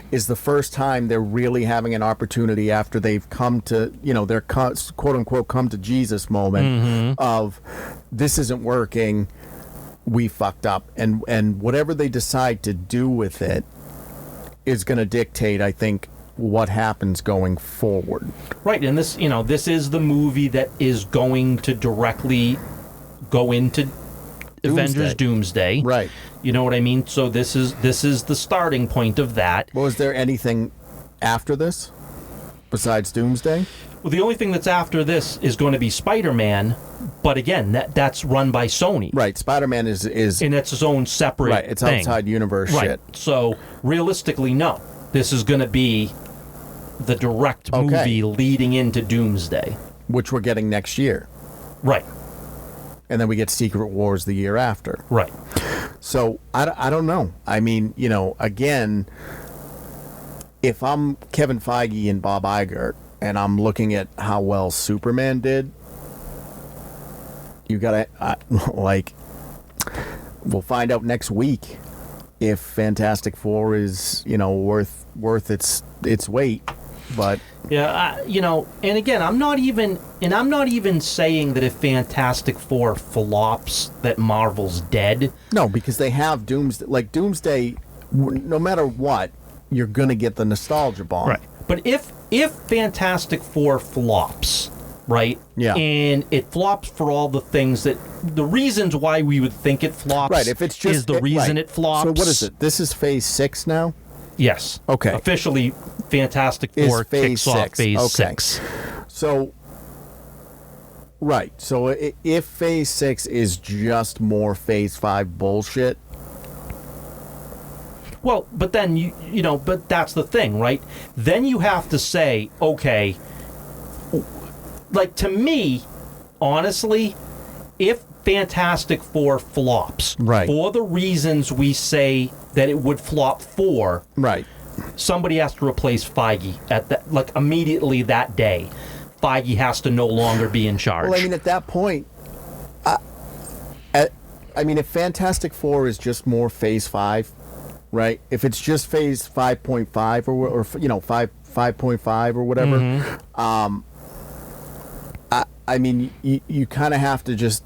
is the first time they're really having an opportunity after they've come to, you know, their quote unquote come to Jesus moment of this isn't working, we fucked up, and whatever they decide to do with it is going to dictate, I think, what happens going forward. Right, and this, you know, this is the movie that is going to directly go into Avengers Doomsday. Right. You know what I mean? So this is the starting point of that. Well, is there anything after this besides Doomsday? Well, the only thing that's after this is going to be Spider-Man, but again, that's run by Sony. Right, Spider-Man is and it's its own separate right, it's thing. outside universe right. shit. So realistically, no. This is going to be the direct movie leading into Doomsday, which we're getting next year. Right. And then we get Secret Wars the year after. Right. So, I don't know. I mean, you know, again, if I'm Kevin Feige and Bob Iger, and I'm looking at how well Superman did, you gotta, like, we'll find out next week if Fantastic Four is, you know, worth its weight. But yeah, you know, and again, I'm not even saying that if Fantastic Four flops, that Marvel's dead. No, because they have Doomsday. Like Doomsday, no matter what, you're gonna get the nostalgia bomb. Right. But if Fantastic Four flops, right? Yeah. And it flops for all the things the reasons why we would think it flops. Right. If it's just is the reason it flops. So what is it? This is Phase 6 now. Yes. Okay. Officially, Fantastic Four kicks off Phase 6. So, right. So if Phase 6 is just more Phase 5 bullshit. Well, but then, you know, but that's the thing, right? Then you have to say, okay, like to me, honestly, if Fantastic Four flops, right, for the reasons we say that it would flop for, right, somebody has to replace Feige at that, like immediately that day. Feige has to no longer be in charge. Well, I mean, at that point, I mean, if Fantastic Four is just more Phase 5, right? If it's just Phase 5.5 or you know 5.5 or whatever, I mean, you kind of have to just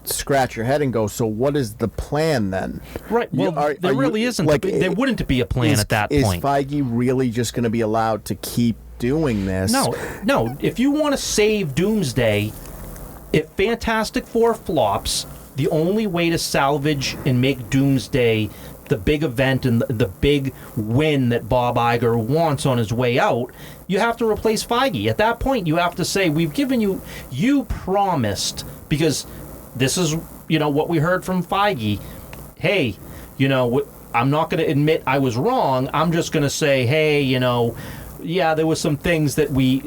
scratch your head and go, so what is the plan then? Right. Well, there really isn't. Like, there wouldn't be a plan at that point. Is Feige really just going to be allowed to keep doing this? No. If you want to save Doomsday, if Fantastic Four flops, the only way to salvage and make Doomsday the big event and the big win that Bob Iger wants on his way out, you have to replace Feige. At that point, you have to say, we've given you promised, because this is, you know, what we heard from Feige. Hey, you know, I'm not going to admit I was wrong. I'm just going to say, hey, you know, yeah, there were some things that we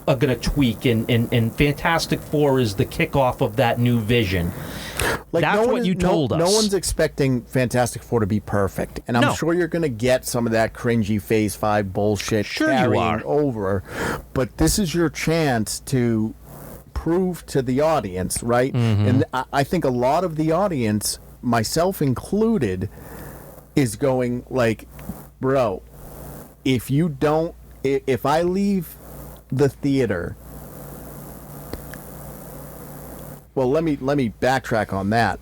are going to tweak, and Fantastic Four is the kickoff of that new vision. Like, that's what you told us. No one's expecting Fantastic Four to be perfect, and I'm sure you're going to get some of that cringy Phase 5 bullshit carrying over, but this is your chance to prove to the audience, right? Mm-hmm. And I think a lot of the audience, myself included, is going like, bro, if I leave the theater, well, let me backtrack on that.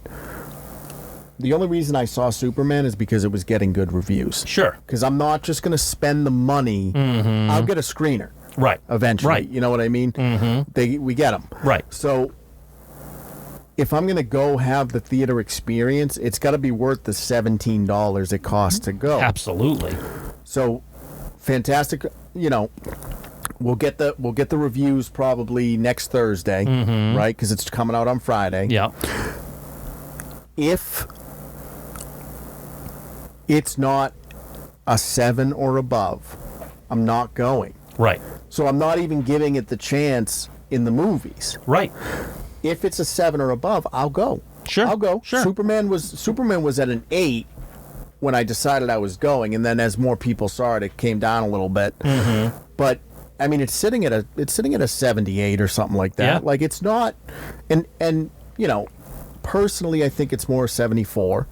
The only reason I saw Superman is because it was getting good reviews. Sure. Because I'm not just going to spend the money. Mm-hmm. I'll get a screener. Right. Eventually. Right. You know what I mean? Mm-hmm. We get them. Right. So if I'm going to go have the theater experience, it's got to be worth the $17 it costs to go. Absolutely. So fantastic, we'll get the reviews probably next Thursday, right? Because it's coming out on Friday. Yeah. If it's not a 7 or above, I'm not going. Right. So I'm not even giving it the chance in the movies. Right. If it's a 7 or above, I'll go. Sure. I'll go. Sure. Superman was at an 8 when I decided I was going, and then as more people saw it, it came down a little bit. Mm-hmm. But I mean, it's sitting at a 78 or something like that. Yeah. Like it's not, and personally, I think it's more 74.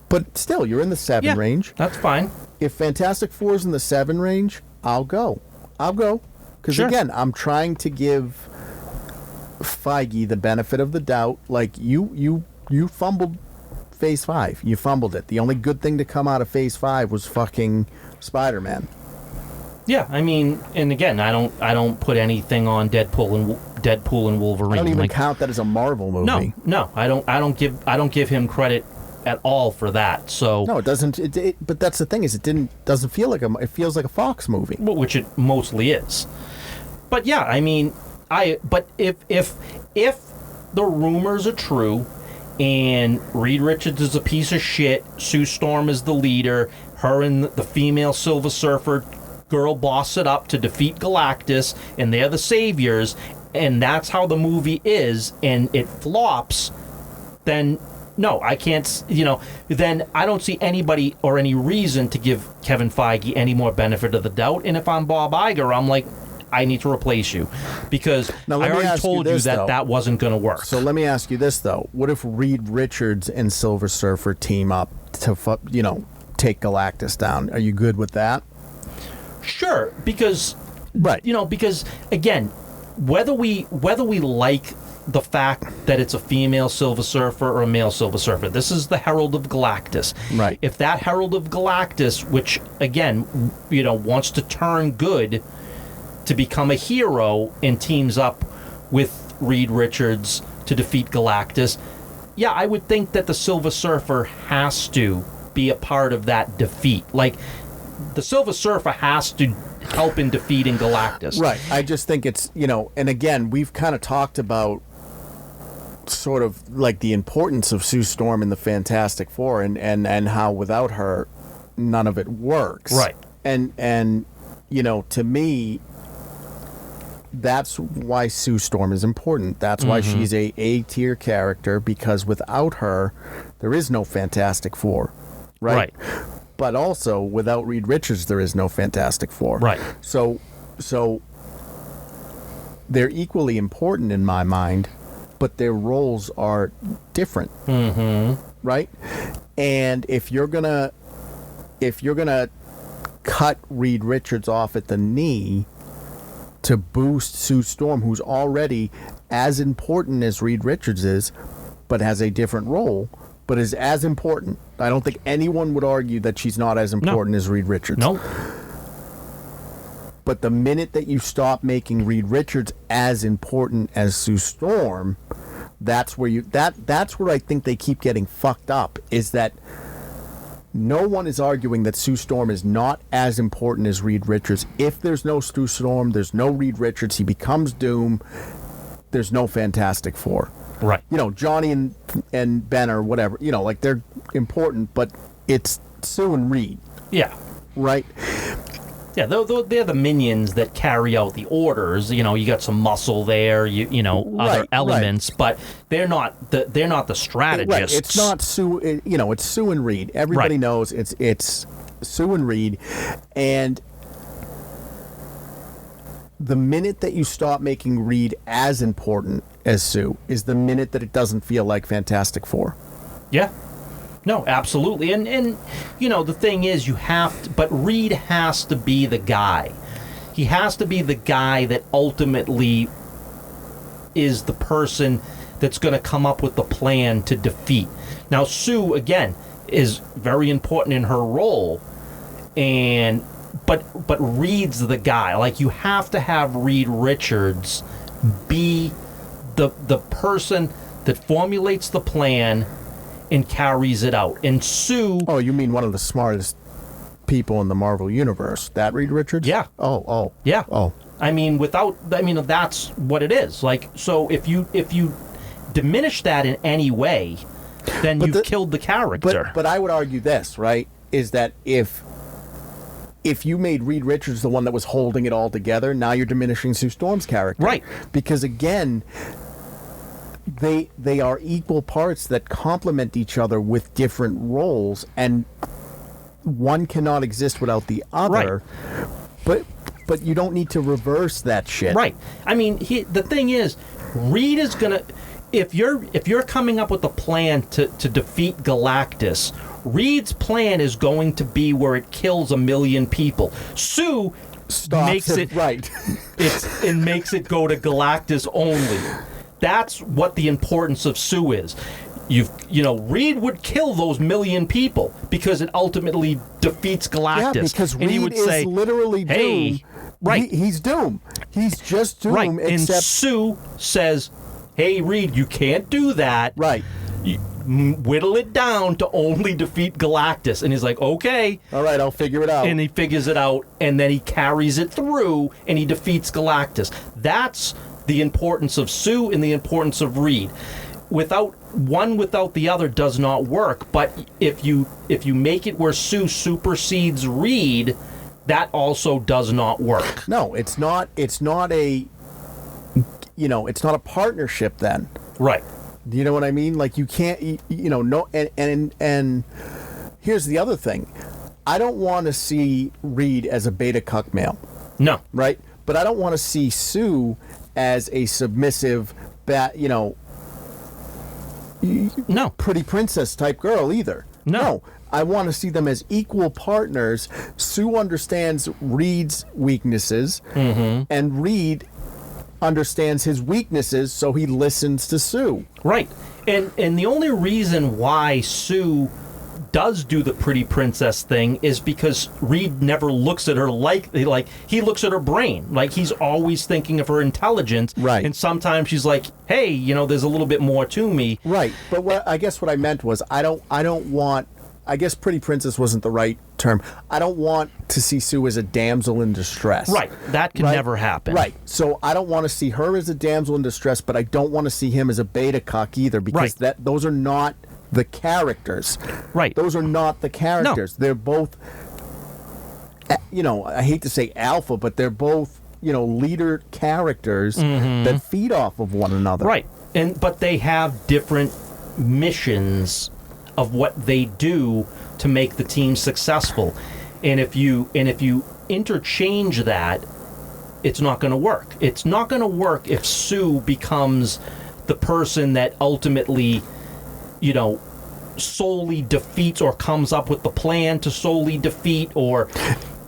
But still, you're in the 7 range. That's fine. If Fantastic Four is in the 7 range, I'll go. Because again, I'm trying to give Feige the benefit of the doubt. Like you fumbled Phase 5. You fumbled it. The only good thing to come out of Phase 5 was fucking Spider-Man. Yeah, I mean, and again, I don't put anything on Deadpool and Wolverine. I don't even count that as a Marvel movie. No, I don't give him credit at all for that. So no, it doesn't. But that's the thing is, doesn't feel like it feels like a Fox movie, which it mostly is. But yeah, I mean, but if the rumors are true, and Reed Richards is a piece of shit, Sue Storm is the leader, her and the female Silver Surfer girl boss it up to defeat Galactus, and they're the saviors, and that's how the movie is, and it flops, then no, I can't, then I don't see anybody or any reason to give Kevin Feige any more benefit of the doubt. And if I'm Bob Iger, I'm like, I need to replace you, because I already told you that wasn't going to work. So let me ask you this, though. What if Reed Richards and Silver Surfer team up to, take Galactus down? Are you good with that? Sure, because, right. Because, again, whether we like the fact that it's a female Silver Surfer or a male Silver Surfer, this is the Herald of Galactus. Right. If that Herald of Galactus, which, again, wants to turn good to become a hero and teams up with Reed Richards to defeat Galactus, yeah, I would think that the Silver Surfer has to be a part of that defeat. Like, the Silver Surfer has to help in defeating Galactus. Right. I just think it's, and again, we've kind of talked about sort of like the importance of Sue Storm in the Fantastic Four and how without her, none of it works. Right. And to me, that's why Sue Storm is important. That's why she's a A-tier character, because without her, there is no Fantastic Four. Right. But also, without Reed Richards, there is no Fantastic Four. Right. So they're equally important in my mind, but their roles are different. Mm-hmm. Right? And if you're gonna cut Reed Richards off at the knee to boost Sue Storm, who's already as important as Reed Richards is, but has a different role, but is as important. I don't think anyone would argue that she's not as important as Reed Richards. No. But the minute that you stop making Reed Richards as important as Sue Storm, that's where that's where I think they keep getting fucked up, is that no one is arguing that Sue Storm is not as important as Reed Richards. If there's no Sue Storm, there's no Reed Richards, he becomes Doom, there's no Fantastic Four. Right. Johnny and Ben or whatever, like they're important, but it's Sue and Reed. Yeah. Right? Yeah, they're the minions that carry out the orders. You got some muscle there, other elements, but they're not the strategists. Right. It's not Sue. It's Sue and Reed. Everybody knows it's Sue and Reed, and the minute that you stop making Reed as important as Sue is the minute that it doesn't feel like Fantastic Four. Yeah. No, absolutely. And the thing is, but Reed has to be the guy. He has to be the guy that ultimately is the person that's going to come up with the plan to defeat. Now, Sue, again, is very important in her role, but Reed's the guy. Like, you have to have Reed Richards be the person that formulates the plan and carries it out. And Sue... Oh, you mean one of the smartest people in the Marvel Universe? That Reed Richards? Yeah. Oh. Yeah. Oh. I mean, that's what it is. Like, so if you diminish that in any way, then you've killed the character. But I would argue this, right, is that if you made Reed Richards the one that was holding it all together, now you're diminishing Sue Storm's character. Right. Because, again, they are equal parts that complement each other with different roles, and one cannot exist without the other. Right. But you don't need to reverse that shit. Right. I mean, the thing is, Reed is going to... If you're coming up with a plan to defeat Galactus, Reed's plan is going to be where it kills 1 million people. Sue makes it right. and makes it go to Galactus only. That's what the importance of Sue is. Reed would kill those 1 million people because it ultimately defeats Galactus. Yeah, because and Reed he would say, is literally Doom. Hey, right. He's Doom. He's just Doom. Right. Except... And Sue says, hey, Reed, you can't do that. Right. Whittle it down to only defeat Galactus. And he's like, okay. All right, I'll figure it out. And he figures it out, and then he carries it through, and he defeats Galactus. That's the importance of Sue and the importance of Reed. Without the other does not work. But if you make it where Sue supersedes Reed, that also does not work. No, it's not a partnership then. Right. Do you know what I mean? Like, you can't, no, and here's the other thing. I don't want to see Reed as a beta cuck male. No. Right? But I don't want to see Sue as a submissive, no, pretty princess type girl either. No. I want to see them as equal partners. Sue understands Reed's weaknesses, and Reed understands his weaknesses, so he listens to Sue. Right. And the only reason why Sue does do the pretty princess thing is because Reed never looks at her like he looks at her brain. Like, he's always thinking of her intelligence. Right. And sometimes she's like, hey, there's a little bit more to me. Right. But I guess what I meant was I don't want, I guess pretty princess wasn't the right term. I don't want to see Sue as a damsel in distress. Right. That can never happen. Right. So I don't want to see her as a damsel in distress, but I don't want to see him as a beta cuck either, because those are not the characters. Right. Those are not the characters. No. They're both, I hate to say alpha, but they're both, leader characters that feed off of one another. Right. But they have different missions of what they do to make the team successful. And if you interchange that, it's not going to work. It's not going to work if Sue becomes the person that ultimately, solely defeats or comes up with the plan to solely defeat, or,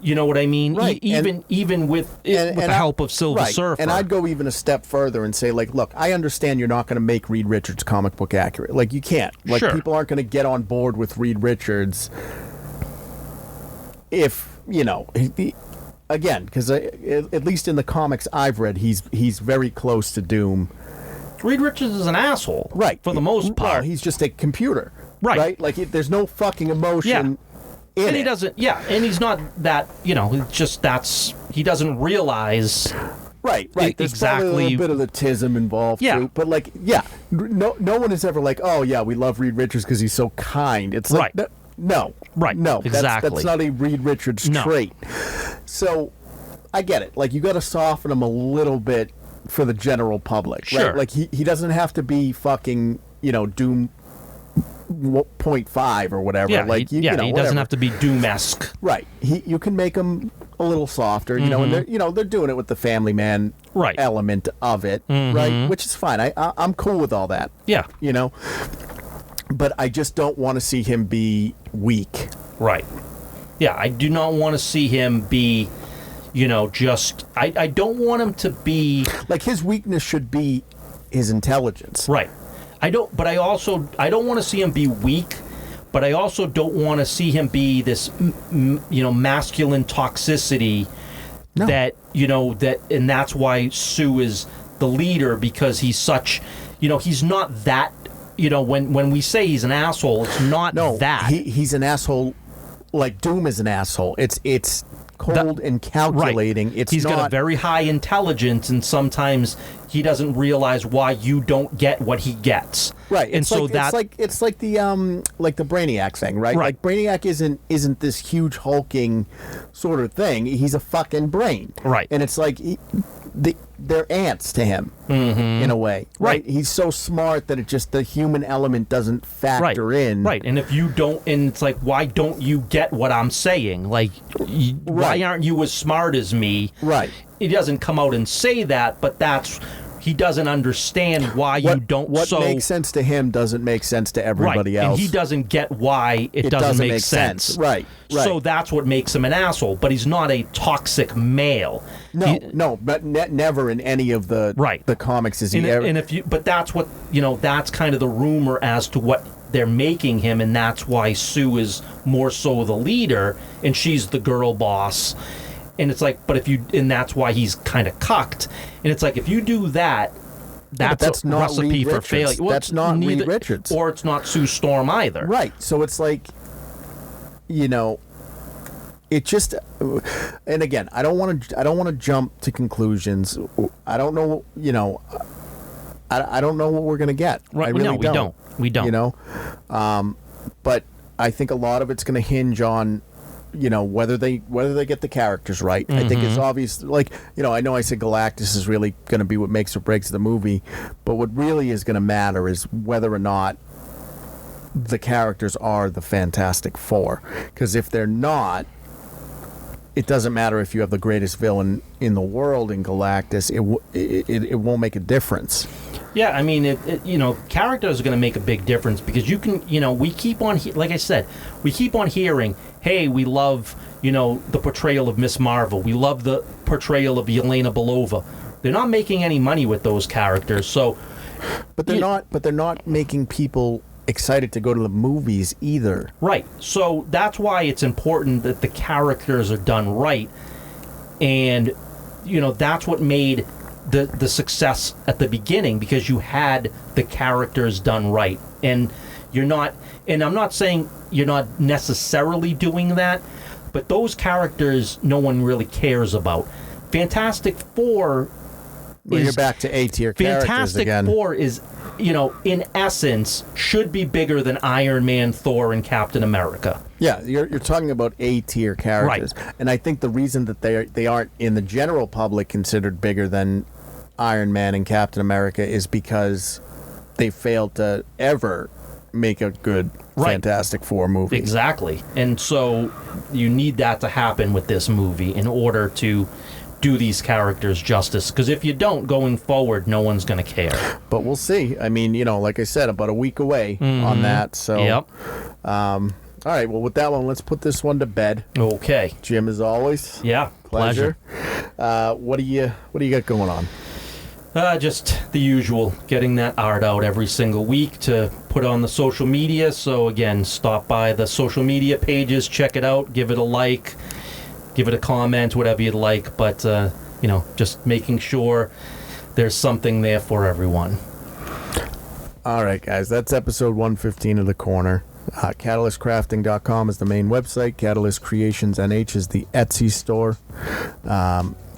you know what I mean? Right. Even with the help of Silver Surfer. And I'd go even a step further and say, like, look, I understand you're not going to make Reed Richards comic book accurate. Like, you can't. Like, sure. People aren't going to get on board with Reed Richards if, again, because at least in the comics I've read, he's very close to Doom. Reed Richards is an asshole. Right. For the most part. Well, he's just a computer. Right. Like, there's no fucking emotion in and it. he doesn't, and he's not that, it's just he doesn't realize... Right. There's exactly probably a little bit of the tism involved, too. But, no one is ever like, oh, yeah, we love Reed Richards because he's so kind. It's like, no. Right. No. Exactly. That's not a Reed Richards trait. So, I get it. Like, you got to soften him a little bit for the general public. Sure. Right? Like, he doesn't have to be fucking, Doom 0.5 or whatever. Yeah, like, he doesn't have to be Doom-esque. Right. You can make him a little softer, and they're doing it with the family man element of it, right? Which is fine. I'm cool with all that. Yeah. But I just don't want to see him be weak. Right. Yeah, I do not want to see him be, I don't want him to be... Like, his weakness should be his intelligence. Right. I don't want to see him be weak, but I also don't want to see him be this, masculine toxicity. No. And that's why Sue is the leader, because he's such, he's not that, when we say he's an asshole, it's not that. He's an asshole, like Doom is an asshole. It's cold and calculating. Right. He's got a very high intelligence, and sometimes he doesn't realize why you don't get what he gets. Right. And it's like the Brainiac thing, right? Like Brainiac isn't this huge hulking sort of thing. He's a fucking brain. Right. And it's like they're ants to him in a way. Right. He's so smart that the human element doesn't factor in. Right. And if you don't, and it's like, why don't you get what I'm saying? Like, why aren't you as smart as me? Right. He doesn't come out and say that, but he doesn't understand why you don't. What makes sense to him doesn't make sense to everybody else. And he doesn't get why it doesn't make sense. Right. So that's what makes him an asshole. But he's not a toxic male. No, but never in any of the comics is he ever. But that's what that's kind of the rumor as to what they're making him, and that's why Sue is more so the leader, and she's the girl boss. And it's like, and that's why he's kind of cucked. And it's like, if you do that, that's a not recipe for failure. Well, that's not Reed Richards. Or it's not Sue Storm either. Right. So it's like, it just, and again, I don't want to jump to conclusions. I don't know, I don't know what we're going to get. Right. I really don't. We don't. But I think a lot of it's going to hinge on, whether they get the characters right. I think it's obvious, like, I know I said Galactus is really going to be what makes or breaks the movie, but what really is going to matter is whether or not the characters are the Fantastic Four. Because if they're not, it doesn't matter if you have the greatest villain in the world in Galactus, it won't make a difference. Yeah, I mean, characters are going to make a big difference, because you can, we keep on, like I said, we keep on hearing, hey, we love, the portrayal of Miss Marvel. We love the portrayal of Yelena Belova. They're not making any money with those characters, so. But they're not making people excited to go to the movies either. Right. So that's why it's important that the characters are done right, and that's what made the success at the beginning, because you had the characters done right. And you're not, and I'm not saying you're not necessarily doing that, but those characters no one really cares about. Fantastic Four Well, you're back to A-tier characters Fantastic again. Four is, in essence, should be bigger than Iron Man, Thor, and Captain America. Yeah, you're talking about A-tier characters. Right. And I think the reason that they aren't in the general public considered bigger than Iron Man and Captain America is because they failed to ever make a good Fantastic Four movie. Exactly. And so you need that to happen with this movie in order to do these characters justice, because if you don't, going forward, no one's going to care. But we'll see. I mean, like I said, about a week away on that. So, yep. All right. Well, with that one, let's put this one to bed. Okay. Jim, as always. Yeah. Pleasure. What do you got going on? Just the usual, getting that art out every single week to put on the social media. So again, stop by the social media pages, check it out, give it a like, give it a comment, whatever you'd like. But, just making sure there's something there for everyone. All right, guys, that's episode 115 of The Corner. CatalystCrafting.com is the main website. Catalyst Creations NH is the Etsy store.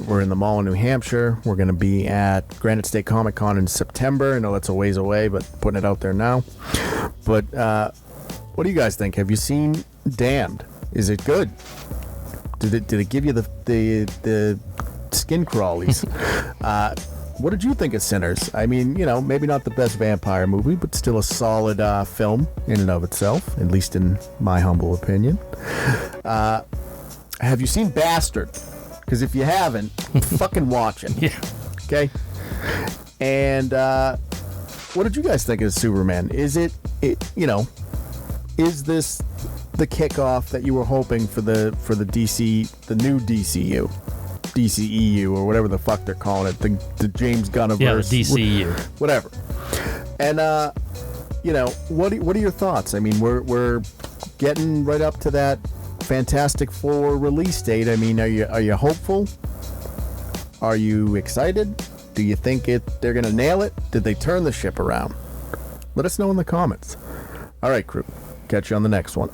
We're in the mall in New Hampshire. We're going to be at Granite State Comic Con in September. I know that's a ways away, but putting it out there now. But what do you guys think? Have you seen Damned? Is it good? Did it give you the skin crawlies? What did you think of Sinners? I mean, maybe not the best vampire movie, but still a solid film in and of itself, at least in my humble opinion. Have you seen Bastard? Because if you haven't, fucking watch it. Yeah. Okay? And what did you guys think of Superman? Is is this the kickoff that you were hoping for the DC, the new DCU? DCEU or whatever the fuck they're calling it, the James Gunniverse. Yeah, the DCEU. Whatever. And what are your thoughts? I mean, we're getting right up to that Fantastic Four release date. I mean, are you hopeful? Are you excited? Do you think they're going to nail it? Did they turn the ship around? Let us know in the comments. All right, crew. Catch you on the next one.